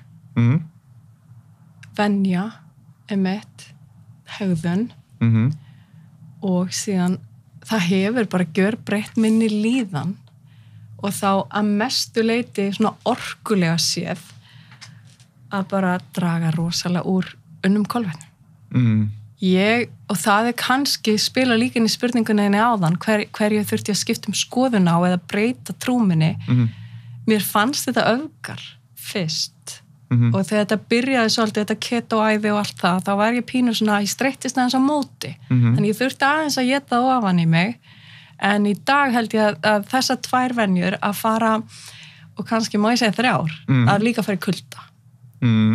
Venja, einmitt, hegðun. Og síðan það hefur bara gjörbreytt minni líðan og þá að mestu leyti svona orkulega séð að bara draga rosalega úr unnum kolvetnum. Og það er kannski spila líka inn í spurningunni áðan hverju þurfti að skipta skoðun á eða breyta trúminni. Mér fannst þetta öfgar fyrst og þegar þetta byrjaði svolítið, þetta ketoæði og allt það, þá var ég pínu svona, ég streittist aðeins á móti. Þannig ég þurfti aðeins að éta það ofan í mig, en í dag held ég að þessar 2 venjur að fara, og kannski má ég segja 3, að líka fara í kulda.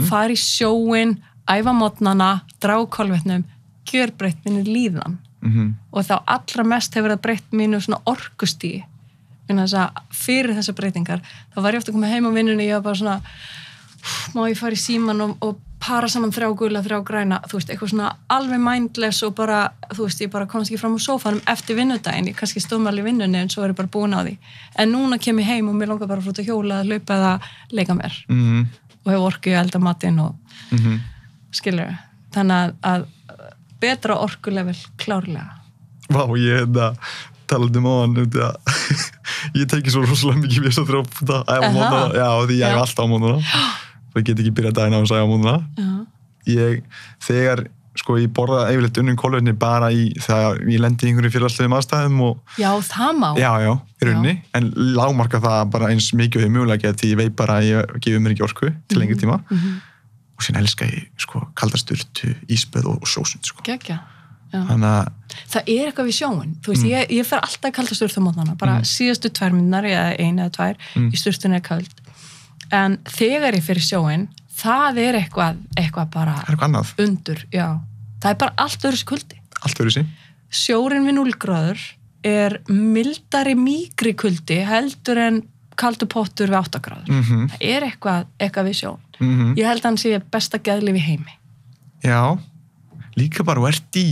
Fara í sjóin, æfa morgnana, draga kolvetnum, gjörbreytt minni líðan. Og þá allra mest hefur það breytt mínu svona orkustíi. Fyrir þessar breytingar, þá var ég ofta að koma heim á vinnunni, ég var bara svona, má ég fara í síman og para saman 3 gula, 3 græna, þú veist, eitthvað svona alveg mindless og bara, þú veist, ég bara komst ekki fram á sófanum eftir vinnudaginn, ég kannski stóð með alveg í vinnunni en svo er ég bara búin á því. En núna kem ég heim og mér langar bara að fara út að hjóla, að hlaupa eða leika mér. Og hef orku í elda matinn og skilur. Þannig að betra orkulevel klárlega. Vá, ég talandi á hann, ég teki svo rosalega mikið við þess að þrjópa æfa mótana, já, því ég æfa alltaf á mótana. Það get ekki byrjað daginn á þess að æfa mótana. Þegar, sko, ég borða yfirleitt unnum kolvetni bara þegar ég lendi í einhverju félagslegum aðstæðum og... Já, það má. Já, í rauninni, en lágmarka það bara eins mikið og ég mögulega get því ég veit bara að ég gefi mér ekki orku til lengri tíma. Og síðan elska ég, sko, kalda sturtu, ísböð og sósund, sko. Gekja. Þannig að... Það er eitthvað við sjóin. Þú veist, ég fer alltaf kalda sturtu á mótnana, bara síðastu 2 mínútur eða 1 eða 2, í sturtunni er kald. En þegar ég fer í sjóin, það er eitthvað bara undur, já. Það er bara allt öðruvísi kuldi. Allt öðruvísi? Sjórinn við 0 gráður er mildari, mýkri kuldi heldur en kaldur pottur við 8 gráður. Það er eitthvað við sjón. Ég held að hann sé besta geðlif í heimi. Já, líka bara þú ert í,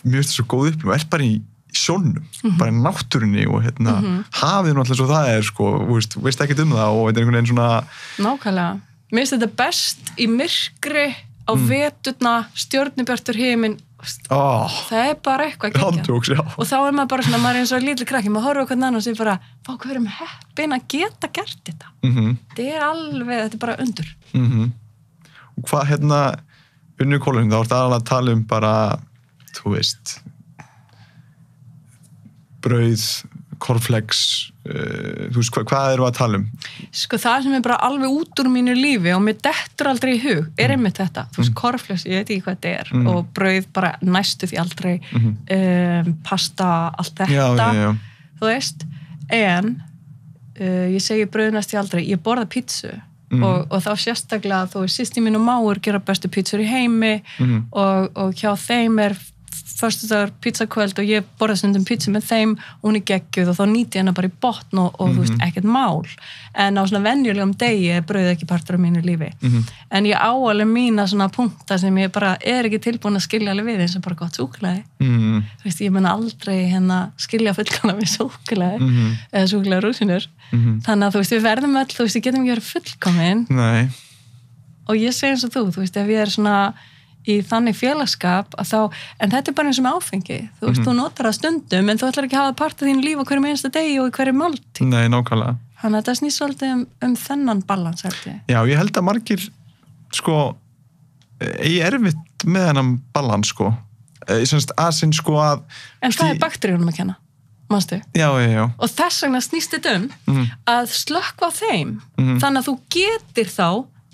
mér finnst það svo góð upplifun, þú ert bara í sjónum, bara í náttúrunni og hafið náttúrulega svo það er, sko, þú veist ekkert það og þetta er einhvern veginn svona... Nákvæmlega. Mér finnst þetta best í myrkri á veturna, stjörnubjartur himinn, það er bara eitthvað geggjað. Og þá er maður bara svona, maður er eins og lítil krakki, maður horfir á hvern annan og segir bara, fá hvað erum heppin að geta gert þetta. Þetta er alveg, þetta er bara undur. Og hvað unnur kolvetni, þá ertu aðalega að tala um bara, þú veist, brauð, kornflex, þú veist, hvað eru að tala um? Sko það sem er bara alveg út úr mínu lífi og mér dettur aldrei í hug, er einmitt þetta. Þú veist, kornflex, ég veit ekki hvað þetta er og brauð bara næstu því aldrei, pasta, allt þetta. Já. þú veist, en ég segi brauðnast ég aldrei, ég borða pítsu og þá sérstaklega þú veist, systir mín og mágur gera bestu pítsur í heimi og hjá þeim föstudagur pizzakvöld og ég borða stundum pizza með þeim og hún geggjuð og þá nýti ég hana bara í botn og þú veist, ekkert mál en á svona venjulegum degi brauð ekki partur af mínu lífi en ég á alveg mína svona punkta sem ég bara ekki tilbúin að skilja alveg við eins og bara gott súkkulaði þú veist, ég mun aldrei skilja fullkomna við súkkulaði eða súkkulaði rúsinur þannig að þú veist, við verðum öll, þú veist, við getum ekki verið fullkomin Nei. Og ég segi eins og þú veist, ef ég svona í þannig félagskap að þá, en þetta bara eins og með áfengi þú veist, þú notar það stundum en þú ætlar ekki að hafa part af þín líf á hverjum einasta degi og í hverju máltíð. Nei, nákvæmlega. Þannig að þetta snýst svolítið þennan balans, held ég. Já, ég held að margir sko, eigi erfitt með þennan balans sko, aðsinn sko að en það bakteríunum að kenna, manstu? Já. Og þess vegna snýst þetta að slökkva á þeim þannig að þú getur þá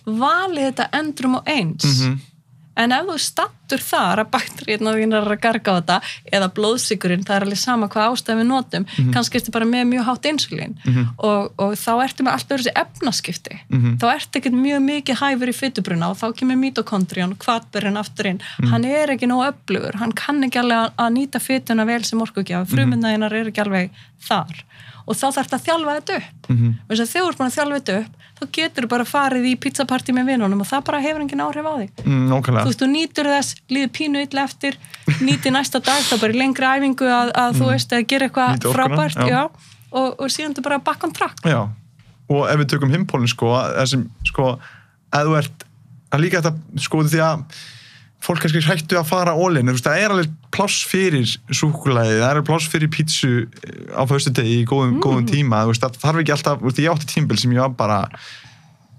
valið þetta endrum og eins en ef þú stattur þar að bakteríuna þínar að garga á þetta eða blóðsykurinn, það alveg sama hvað ástæð við notum, kannski ertu bara með mjög hátt insulín og þá ertu með allt öðru þessi efnaskipti þá ertu ekkert mjög mikið hæfur í fitubruna og þá kemur mitokondrían og hvatberinn aftur inn, hann ekki nógu öflugur, hann kann ekki alveg að nýta fituna vel sem orkugjafi, frumurnar þínar ekki alveg þar og þá þarf þetta að þjálfa þetta upp þess að þegar þú ert búin að þjálfa þetta upp þá getur þú bara farið í pizzapartí með vinunum og það bara hefur engin áhrif á þig þú veist, þú nýtur þess, líður pínu illa eftir nýti næsta dag, þá bara í lengri æfingu að þú veist, að gera eitthvað frábært og síðan þú bara back on track Já, og ef við tökum himpólinn sko, þessum sko að þú ert, að líka þetta sko því að fólk kannski hættu að fara all-in, það alveg pláss fyrir súkkulaði, það pláss fyrir pítsu á föstudegi í góðum tíma, það þarf ekki alltaf, ég átti tímabil sem ég var bara,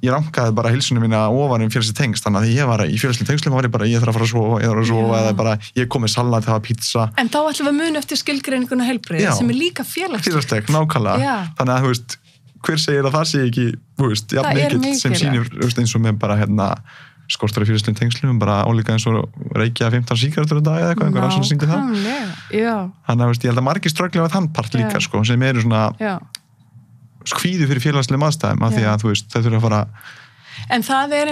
ég rankaði bara heilsunum mína ofan félagslega tengst, þannig að ég var í félagslega tengslum var ég bara, ég þarf að fara að sofa, eða bara, ég kom með salat, það var pítsa. En þá ætlum við að muna eftir skilgreininguna heilbrigði, sem líka félagsleg. Nákvæmlega, þannig að, þú veist, hver segir að það sé ekki, þú veist, jafn mikill sem sýnir, eins og með bara, skortar í félagslegum tengslum, bara álíka eins og reykja 15 sígarettur á dag eða eitthvað rannsókn sýndi það. Þannig að ég held að margir strögglega við þann part líka sko, sem eru svona skvíðu fyrir félagslegum aðstæðum af því að þú veist, þau þurfa að fara En það er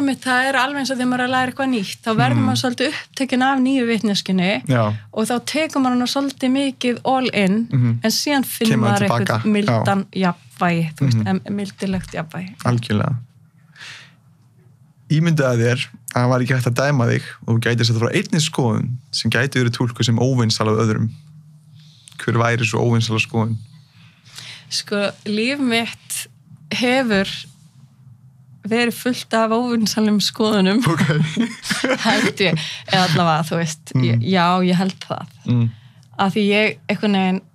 alveg eins og þegar maður að læra eitthvað nýtt, þá verður maður svolítið upptekin af nýju vitneskjunni og þá tekur maður svolítið mikið all in, en síðan finnur maður eitthvað mildan jafnvægi, þú veist, mildilegt jafnvægi. Algjörlega. Ímyndaði þér að það var ekki hægt að dæma þig og þú gætir þetta frá einni skoðun sem gæti verið túlkuð sem óvinsæl af öðrum. Hver væri svo óvinsæl skoðun? Sko, líf mitt hefur verið fullt af óvinsælum skoðunum. Held ég, eða allavega, þú veist, já, ég held það. Af því ég, einhvern veginn,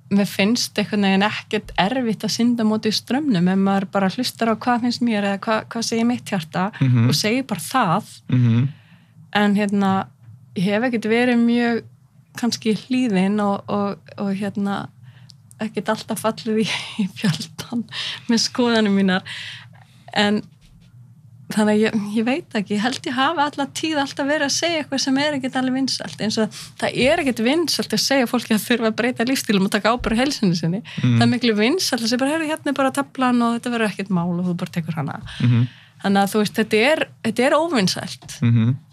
mér finnst einhvern veginn ekkert erfitt að synda móti í strömmnum ef maður bara hlustar á hvað finnst mér eða hvað segir mitt hjarta og segir bara það en ég hef ekkert verið mjög kannski hlýðin og ekkert alltaf fallið í fjöldan með skoðanum mínar en þannig að ég veit ekki, ég held ég hafa alltaf tíð alltaf verið að segja eitthvað sem ekkert alveg vinsælt, eins og það ekkert vinsælt að segja fólki að þurfa að breyta lífstílum og taka ábyrgð á heilsunni sinni, það miklu vinsælt að segja bara, hérna bara tablan og þetta verður ekkert mál og þú bara tekur hana þannig að þú veist, þetta óvinsælt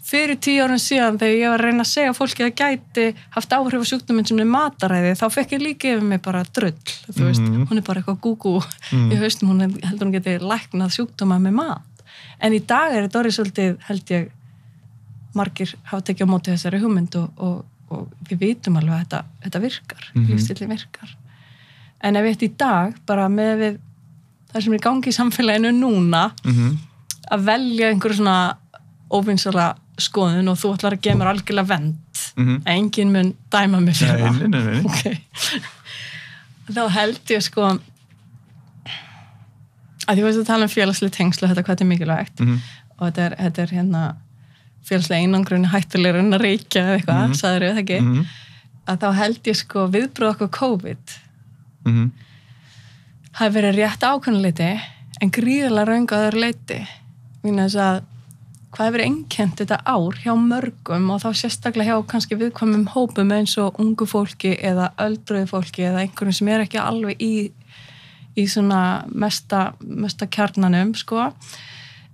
fyrir 10 árum síðan þegar ég var að reyna að segja fólki að gæti haft áhrif á sjúkdóminn sem er mataræði, þá fekk ég líka yfir mig bara drull, þú veist, hún bara eitthvað gúgú í haustum, heldur hún geti læknað sjúkdóma með mat en í dag þetta orðið svolítið, held ég, margir hafa tekið á móti þessari hugmynd og við vitum alveg að þetta virkar, lífstíllinn virkar. En ef í dag, bara með við það sem er í gangi í samfélaginu núna, að velja einhverju svona óvinsæla skoðun og þú ætlar að gefa mér algjörlega vernd, enginn mun dæma mig fyrir það. Nei. Okay. Þá held ég sko að ég veist að tala félagslega tengslu þetta hvað þetta er mikilvægt og þetta er félagslega einangrun hættulegur en að reykja eða eitthvað, sagður ég það ekki að þá held ég sko viðbröð okkur COVID hafi verið rétt ákveðnuleiti en gríðarlega röng á öðru leiti vegna þess að hvað hefur einkennt þetta ár hjá mörgum og þá sérstaklega hjá kannski viðkvæmum hópum eins og ungu fólki eða öldruðu fólki eða einhverjum sem ekki alveg í svona mesta kjarnanum, sko.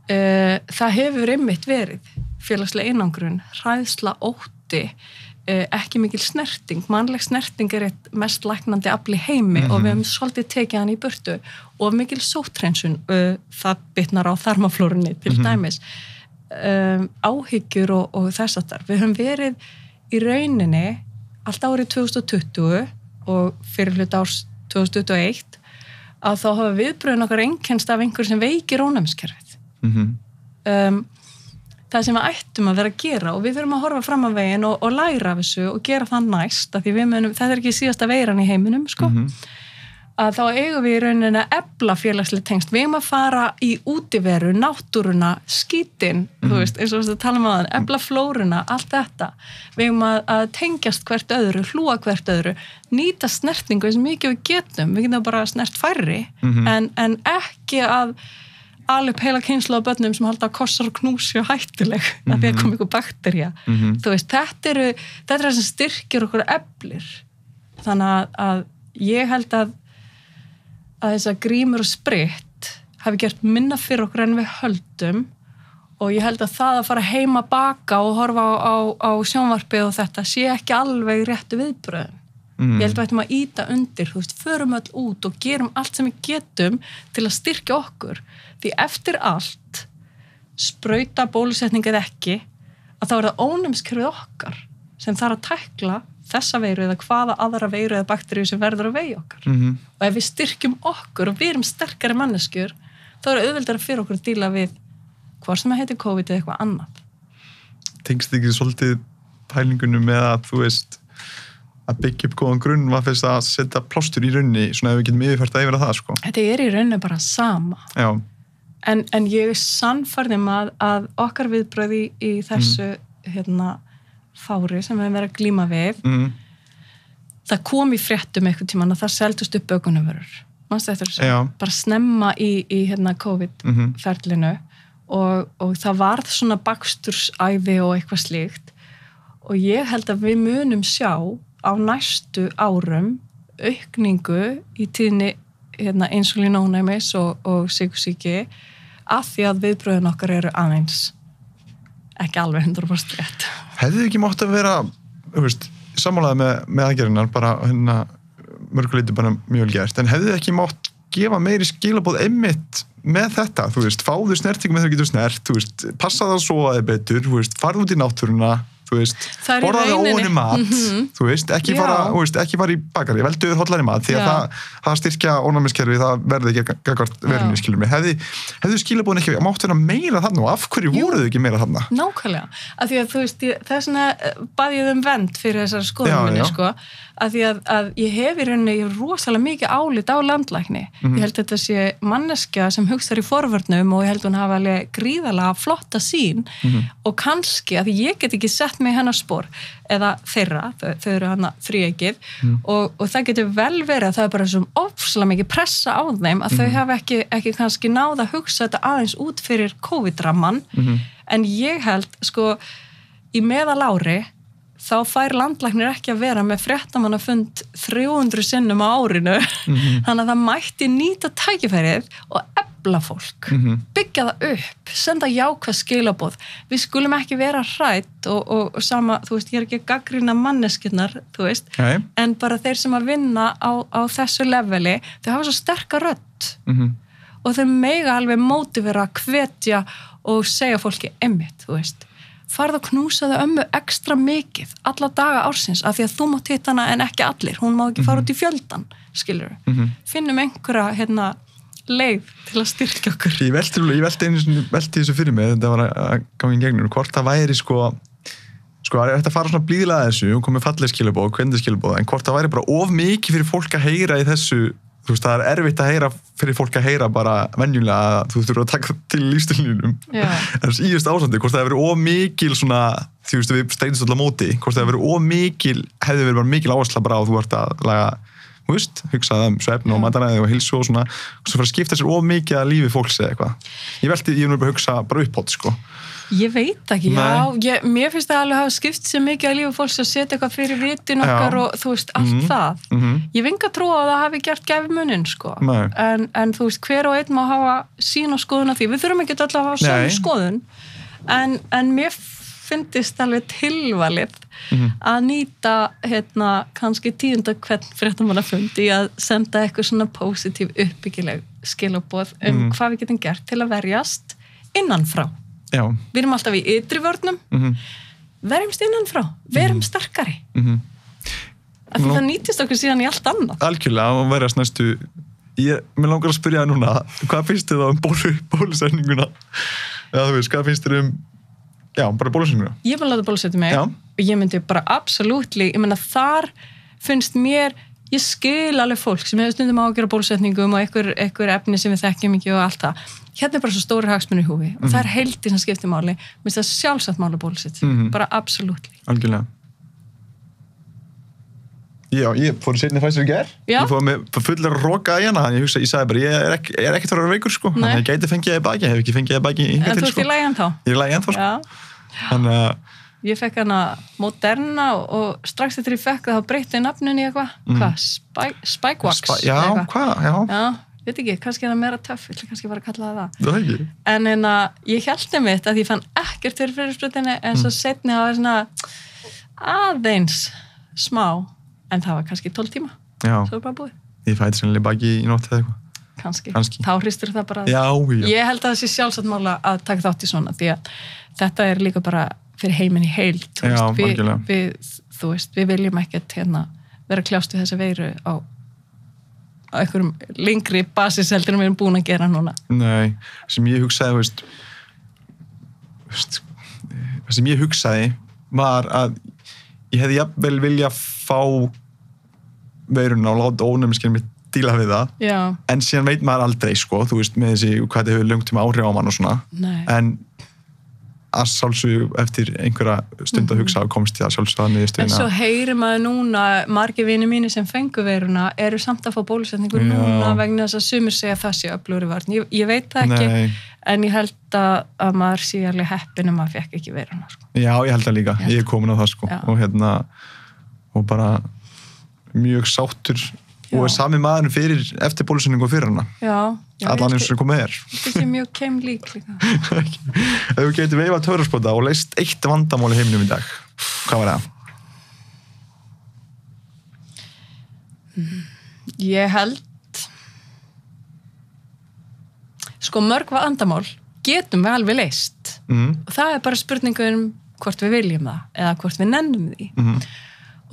Það hefur einmitt verið félagslega einangrun, hræðsla, ótti, ekki mikil snerting. Mannleg snerting eitt mest læknandi afl í heimi og við höfum svolítið tekið hann í burtu og mikil sótthreinsun, það bitnar á þarmaflórunni til dæmis. Áhyggjur og þess að þar. Við höfum verið í rauninni allt árið 2020 og fyrir hluta árs 2021 að þá hafa viðbröðin okkar einkennst af einhver sem veikir ónæmiskerfið. Það sem við ættum að vera að gera og við þurfum að horfa fram á veginn og læra af þessu og gera það næst af því þetta er ekki síðasta veiran í heiminum, sko. Að þá eigum við í rauninni að efla félagslega tengst. Við eigum að fara í útiveru, náttúruna, skítinn, þú veist, eins og við talum á þann, efla flóruna, allt þetta. Við eigum að tengjast hvert öðru, hlúa hvert öðru, nýta snertingu eins og mikið við getum. Við getum bara snert færri, en ekki að alveg heila kynslóð af börnum sem halda að kossar og knúsi og hættuleg að því að koma ykkur bakterja. Þú veist, þetta er það sem styrkir okkur eflir. Þannig að ég held að þess að grímur og spritt hafi gert minna fyrir okkur en við höldum og ég held að það að fara heima baka og horfa á sjónvarpið og þetta sé ekki alveg réttu viðbröðum. Ég held að við ættum að ýta undir, þú veist, förum öll út og gerum allt sem við getum til að styrkja okkur. Því eftir allt, sprauta bólusetning eða ekki, að þá er það ónæmiskerfið okkar sem þarf að tækla þessa veiru eða hvaða aðra veiru eða bakteríu sem verður að vegi okkar. Og ef við styrkjum okkur og við erum sterkari manneskjur, þá er auðveldara fyrir okkur að díla við hvort sem heitir COVID eða eitthvað annað. Tengst ekki svolítið pælingunum með að, þú veist, að byggja upp góðan grunn var fyrst að setja plástur í raunni, svona ef við getum yfirfært að yfir að það, sko. Þetta er í raunni bara sama. Já. En ég er sannfærð að okkar viðbröð í þessu fári sem við verðum að glíma við það kom í fréttum einhvern tímann að það seldust upp bökunarvörur. Manstu eftir þessu? Bara snemma í COVID-ferlinu og það varð svona bakstursæði og eitthvað slíkt og ég held að við munum sjá á næstu árum aukningu í tíðni insulínónæmis og sykursýki af því að viðbröðin okkar eru aðeins ekki alveg 100% rétt. Hefði þið ekki mátt að vera, þú veist, sammálaði með aðgerðinar, bara mörguleiti bara mjög vel gert, en hefði þið ekki mátt gefa meiri skilaboð einmitt með þetta, þú veist, fáðu snertingu með þegar getur snert, þú veist, passa það svo að þið betur, þú veist, farðu út í náttúruna, þú veist, borðaðu óunni mat, þú veist, ekki fara í bakari, velduður hollari mat, því að það styrkja ónæmiskerfi, það verði ekki gagvart verðinni, skilur mig. Hefðu skilabóðin ekki mátt vera meira þarna og af hverju voruðu ekki meira þarna? Nákvæmlega, af því að þú veist, það er svona baðið vernd fyrir þessar skoðuninni, sko, af því að ég hef í rauninni rosalega mikið álit á landlækni. Ég held að þetta sé manneskja sem hugsar í forvörnum og ég held að hún hafa alveg gríðarlega flotta sýn og kannski, af því ég get ekki sett mig hennar spor, eða þeirra, þau eru hana þríeggið og það getur vel verið að það er bara svona ofslega mikið pressa á þeim að þau hafa ekki kannski náð að hugsa þetta aðeins út fyrir COVID-ramman en ég held, sko, í meðalári þá fær landlæknir ekki að vera með fréttamannafund 300 sinnum á árinu þannig að það mætti nýta tækifærið og efla fólk byggja það upp, senda jákvæð skilaboð við skulum ekki vera hrædd og sama, þú veist, ég er ekki að gagnrýna manneskjurnar, þú veist en bara þeir sem að vinna á þessu leveli, þau hafa svo sterka rödd og þau mega alveg mótivera að hvetja og segja fólki einmitt, þú veist farð að knúsa það ömmu ekstra mikið alla daga ársins af því að þú mátt hitta hana en ekki allir, hún má ekki fara út í fjöldan skilur finnum einhverja leið til að styrkja okkur. Ég velti þessu fyrir mig, þetta var að ganga í gegnum, hvort það væri sko það er eftir að fara svona blíðilega að þessu og komið falleg skilabóð, kvendi skilabóð en hvort það væri bara of mikið fyrir fólk að heyra í þessu, þú veist, það er erfitt að heyra fyrir fólk að heyra bara venjulega að þú þurfur að taka til lífstilnum en íðust ástandi, hvort það hefur verið of mikil svona, þú veist, við steytist alltaf móti hvort það hefur verið of mikil, hefði verið bara mikil áhersla bara á þú ert að laga þú veist, hugsaði svefn og mataræði og heilsu og svona, svo fyrir að skipta sér of mikið að lífi fólks eða eitthvað. Ég bara hugsa bara upphátt, sko. Ég veit ekki, mér finnst það alveg að hafa skipt sér mikið að lífi fólks að setja eitthvað fyrir vitin okkar og þú veist, allt það. Ég vinga trú að það hafi gert gæfumuninn, sko. En þú veist, hver og einn má hafa sína skoðun af því. Við þurfum ekki alltaf að hafa sömu skoðun, en mér finnst alveg tilvalið að nýta kannski 10. hvern fréttamannafundi í að senda eitthvað svona positív uppbyggileg skilaboð hvað við getum gert til að verjast innanfrá. Já. Við erum alltaf í ytri vörnum, verjumst innanfrá, verum sterkari. Af því það nýtist okkur síðan í allt annað. Algjörlega, og verjast næstu, mér langar að spyrja það núna, hvað finnst þið þá bólusetninguna? Eða þú veist, hvað finnst þið bara bólusetninguna? Ég vil láta bólusetja mig og ég myndi bara absolutely, ég meina þar finnst mér, ég skil alveg fólk sem hefur stundum á að gera bólusetningum og einhver efni sem við þekkjum ekki og allt það. Hérna bara svo stóri hagsmunir í húfi og það heildin sem skiptir máli, minnst það sjálfsagt máli bólusett, bara absolutely. Algjörlega. Já, ég fór í seinni Pfizer í gær. Ég fór með fullar roka í hana, ég sagði bara, ég er ekkert að vera veikur, sko. Þannig að ég gæti fengið það í baki, hef ekki fengið það í baki hingað til, sko. En þú ert í lagi ennþá? Ég er í lagi ennþá, sko. Þannig að ég fekk hana Moderna og strax eftir ég fekk það þá breytti nafninu í eitthvað. Hvað? Spikewax? Já, hvað? Já, veit ekki, kannski er það meira töff, ég ætla kannski bara að kalla það. Það ekki. En ég held mitt að ég fann ekkert fyrir fyrirsprutinni en svo seinni það var svona aðeins smá, en það var kannski 12 tíma. Já. Svo er bara búið. Ég fæti sennilega baki í nótt eða eitthvað. Kannski. Þá hristur það bara. Já. Ég held að það sé sjálfsagt mála að taka þátt í svona, því að þetta er líka bara fyrir heiminn í heild. Þú veist, við viljum ekkert vera kljást við þessa veiru á einhverjum lengri basis heldur en við erum búin að gera núna. Nei, sem ég hugsaði, það sem ég hugsaði var að ég hefði jafnvel vilja fá veiruna og láta ónæmiskerfið mitt díla við það. Já. En síðan veit maður aldrei, sko, þú veist, með þessi hvað þetta hefur löngtum áhrif á mann og svona. Nei. En að sjálfsög eftir einhverja stund að hugsa komst ég að sjálfsög að niðurstöðina. En svo heyrir maður núna, margir vinir mínir sem fengu veiruna eru samt að fá bólusetningu núna vegna þess að sumir segja það sé öflugri vörn. Ég veit það ekki, en ég held að maður sé alveg heppin að maður fekk ekki veiruna. Sko. Já, ég held það líka. Ég er komin á það, sko. Og bara mjög sáttur og er sami maðurinn fyrir eftir bólusetningu og fyrir hana. Já. Allan eins og komið er. Þetta er mjög keimlík líka. Ef þú getur veifað töfraspota og leist eitt vandamál í heiminum í dag, hvað var það? Ég held sko mörg vandamál getum við alveg leist og það er bara spurningur hvort við viljum það eða hvort við nennum því.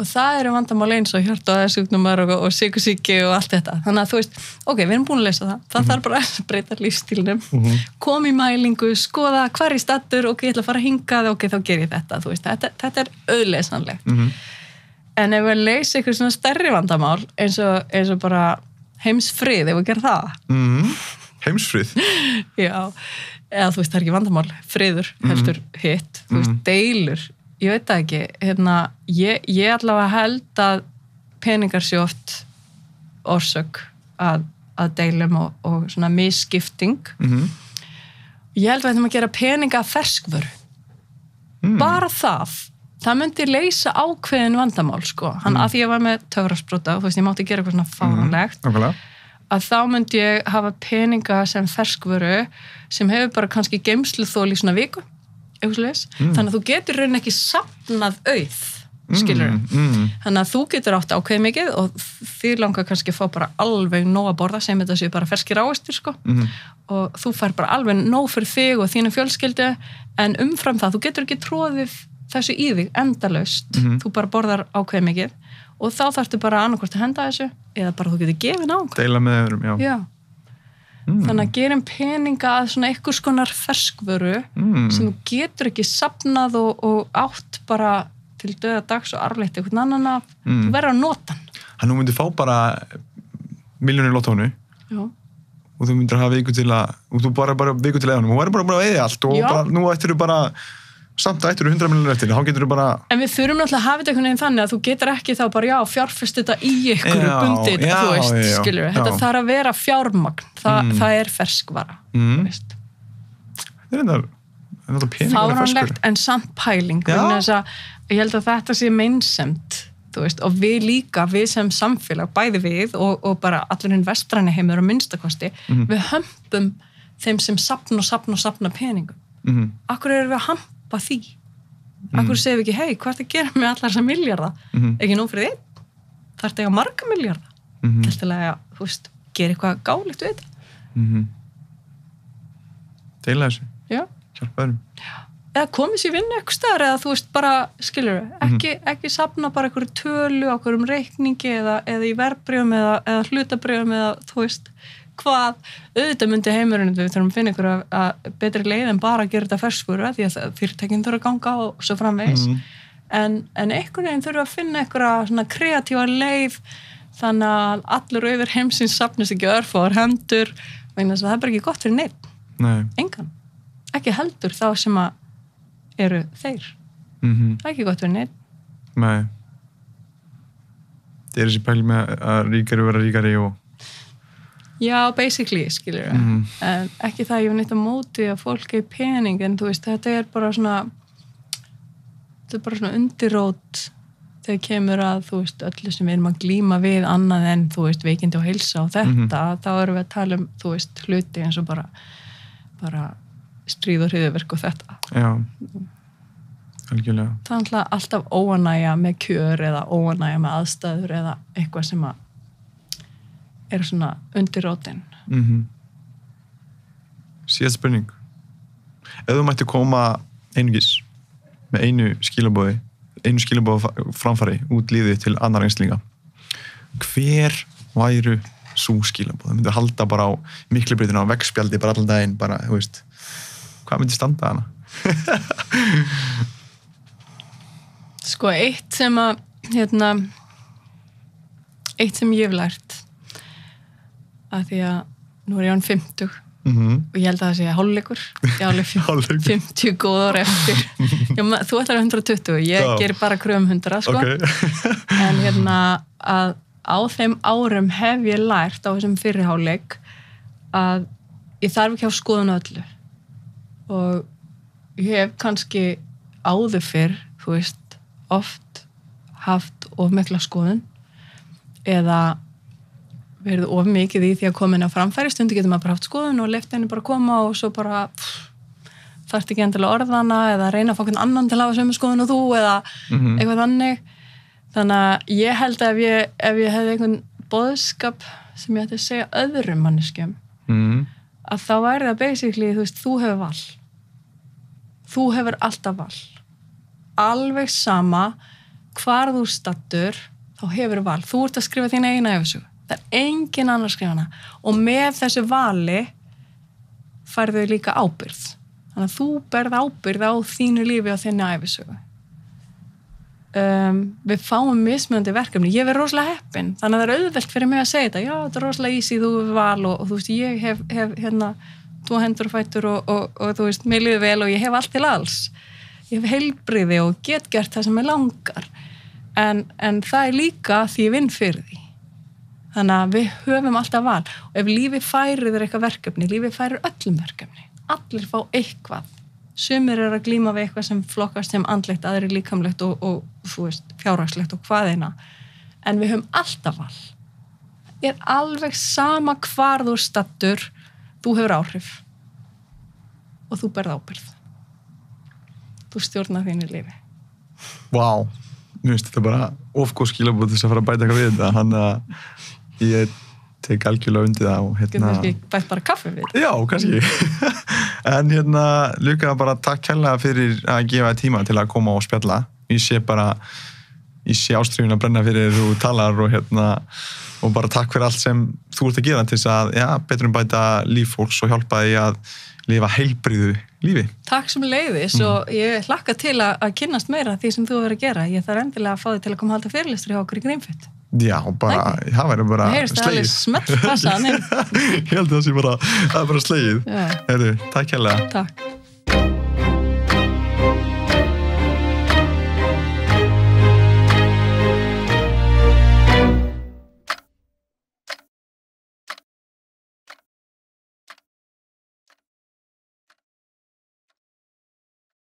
Og það eru vandamál eins og hjarta-æðasjúkdómar og sykursýki og allt þetta. Þannig að þú veist, ok, við erum búin að leysa það. Það þarf bara að breyta lífstílnum. Kom í mælingu, skoða hvar í stattur, ok, ég ætla að fara hingað, ok, þá ger ég þetta. Þú veist, þetta er auðleysanlegt. En ef við leysa ykkur svona stærri vandamál, eins og bara heimsfrið, ef við gerum það. Heimsfrið? Já, eða þú veist, það er ekki vandamál. Friður, heldur hitt, þú veist, deilur. Ég veit það ekki, ég allavega held að peningar sé oft orsök að deilum og svona misskipting. Ég held að við ætlum að gera peninga ferskvöru. Bara það myndi leysa ákveðin vandamál, sko. Að því ég var með töfrasprota, þú veist, ég mátti gera eitthvað svona fáránlegt, að þá myndi ég hafa peninga sem ferskvöru sem hefur bara kannski geymsluþol í svona viku. Þannig að þú getur raunin ekki safnað auð, skilur þannig að þú getur átt ákveð mikið og þið langar kannski að fá bara alveg nóg að borða sem þetta séu bara ferskir ávextir, sko og þú fær bara alveg nóg fyrir þig og þínu fjölskyldu en umfram það, þú getur ekki tróðið þessu í þig endalaust þú bara borðar ákveð mikið og þá þarftu bara annarkvort að henda þessu eða bara þú getur gefið nákvæm. Deila með öðrum, já. Þannig að gerum peninga að svona einhvers konar ferskvöru sem þú getur ekki safnað og átt bara til dauða dags og arfleitt einhvern annan af, þú verður að nota hann. Nú myndir fá bara milljónir lottónu og þú myndir hafa viku til að, og þú bara viku til eðanum, þú verður bara að veiði allt og bara, nú ættir þú bara samt ættir 100 milljónir eftir, þá getur þú bara... En við þurfum náttúrulega að hafa þetta einhvern veginn þannig að þú getur ekki þá bara, fjárfest þetta í ykkur bundið, þú veist, skilur við. Þetta þarf að vera fjármagn, það er ferskvara, þú veist. Það er þetta peningur fáránlegt en samt pæling, ég held að þetta sé meinsemd, þú veist, og við sem samfélag, bæði við og bara allir hinn vestræni heimur á minnstakosti, við hömpum þeim sem safna peningum. Akkur erum við að hampa því? Akkur segum við ekki, hei, hvað er að gera með allar þessar milljarða? Ekki nú fyrir einn? Það er að marga milljarða. Kjöldilega, þú veist, gera eitthvað gáleitt við þetta. Deila þessu. Já. Hjálpa öðrum. Eða komið sér vinna eitthvað staðar, eða þú veist, bara, skilur ekki safna bara einhverju tölu á einhverjum reikningi eða í verðbréfum eða hlutabrjöfum eða, þú veist, hvað auðvitað myndi heimurinn, við þurfum að finna einhverja betri leið en bara að gera þetta ferskvöru því að fyrirtækin þurfa að ganga og svo framvegis en einhvern veginn þurfa að finna einhverja svona kreatíva leið þannig að allur yfir heimsins safnist ekki örfáar hendur vegna þess að það er bara ekki gott fyrir neitt. Nei. Engan. Ekki heldur þá sem að eru þeir. Það er ekki gott fyrir neitt. Nei. Það er þessi pæli með að ríkari vera ríkari og Já, basically, skilur en ekki það ég var neitt að móti að fólk er pening, en þú veist, þetta er bara svona undirrót þegar kemur að, þú veist, öllu sem við erum að glíma við annað en, þú veist, veikindi og heilsa og þetta, þá erum við að tala þú veist, hluti eins og bara stríð og hryðjuverk og þetta. Já, algjörlega. Það er alltaf óánægja með kjör eða óánægja með aðstæður eða eitthvað sem að er svona undirrótin. Síðast spurning. Ef þú mætti koma einungis með einu skilaboði framfæri út lífið til annar einslinga, hver væru sú skilaboð? Það myndi halda bara á Miklubrautina á veggspjaldi bara allan daginn, bara, þú veist, hvað myndi standa hana? Sko, eitt sem ég hef lært að því að nú er ég án 50 og ég held að það sé hálfleikur ég alveg 50 góð ára eftir þú ætlar 120, ég ger bara kröfum 100 sko. En að á þeim árum hef ég lært á þessum fyrri hálfleik að ég þarf ekki á skoðun öllu og ég hef kannski áður fyrr, þú veist, oft haft of mikla skoðun eða verið of mikið í því að koma inn á framfæri, stundu getur maður bara haft skoðun og leyft henni bara koma og svo bara þarft ekki endilega orðana eða reyna að fá einhvern annan til að hafa sömu skoðun og þú eða eitthvað þannig. Þannig að ég held að ef ég hefði einhvern boðskap sem ég ætti að segja öðrum manneskjum að þá væri það basically, þú veist, þú hefur val. Þú hefur alltaf val. Alveg sama hvar þú stattur, þá hefur val. Þú ert að skrifa þín eigin ævisögu. Það er engin annar skrifana og með þessu vali færðu líka ábyrgð. Þannig að þú berð ábyrgð á þínu lífi og þinni ævisögu. Við fáum mismunandi verkefni. Ég verð rosalega heppin, þannig að það er auðvelt fyrir mig að segja þetta. Já, þetta er rosalega easy, þú hefur val og þú veist, ég hef þú hendur og fætur og þú veist, mér líður vel og ég hef allt til alls. Ég hef heilbrigði og get gert það sem ég langar. En það er líka því ég vinn fyrir því. Þannig að við höfum alltaf val og ef lífi færir þér eitthvað verkefni, lífi færir öllum verkefni. Allir fá eitthvað. Sumir eru að glíma við eitthvað sem flokkast sem andlegt, aðrir líkamlegt og þú veist, fjárhagslegt og hvað eina. En við höfum alltaf val. Ég er alveg sama hvar þú stattur, þú hefur áhrif. Og þú berð ábyrgð. Þú stjórnar þínu lífi. Vá, mér finnst þetta bara ofgóð skilabóð þess að fara að bæta eitthvað við þetta, hann að ég tek algjörlega undir það og Getur kannski bætt bara kaffi við? Já, kannski. En Luka, bara takk kærlega fyrir að gefa tíma til að koma og spjalla. Ég sé ástríðun að brenna fyrir þú talar og bara takk fyrir allt sem þú ert að gera til þess að betur bæta líf fólks og hjálpa því að lifa heilbrigðu lífi. Takk sem leiðis og ég hlakka til að kynnast meira því sem þú verður að gera. Ég þarf endilega að fá þig til að koma að halda fyrirlestur hjá okkur í Greenfit. Já, bara, það væri bara slegið. Það heyrst smelt passa. Ég held að það sé bara slegið. Takk hérlega. Takk.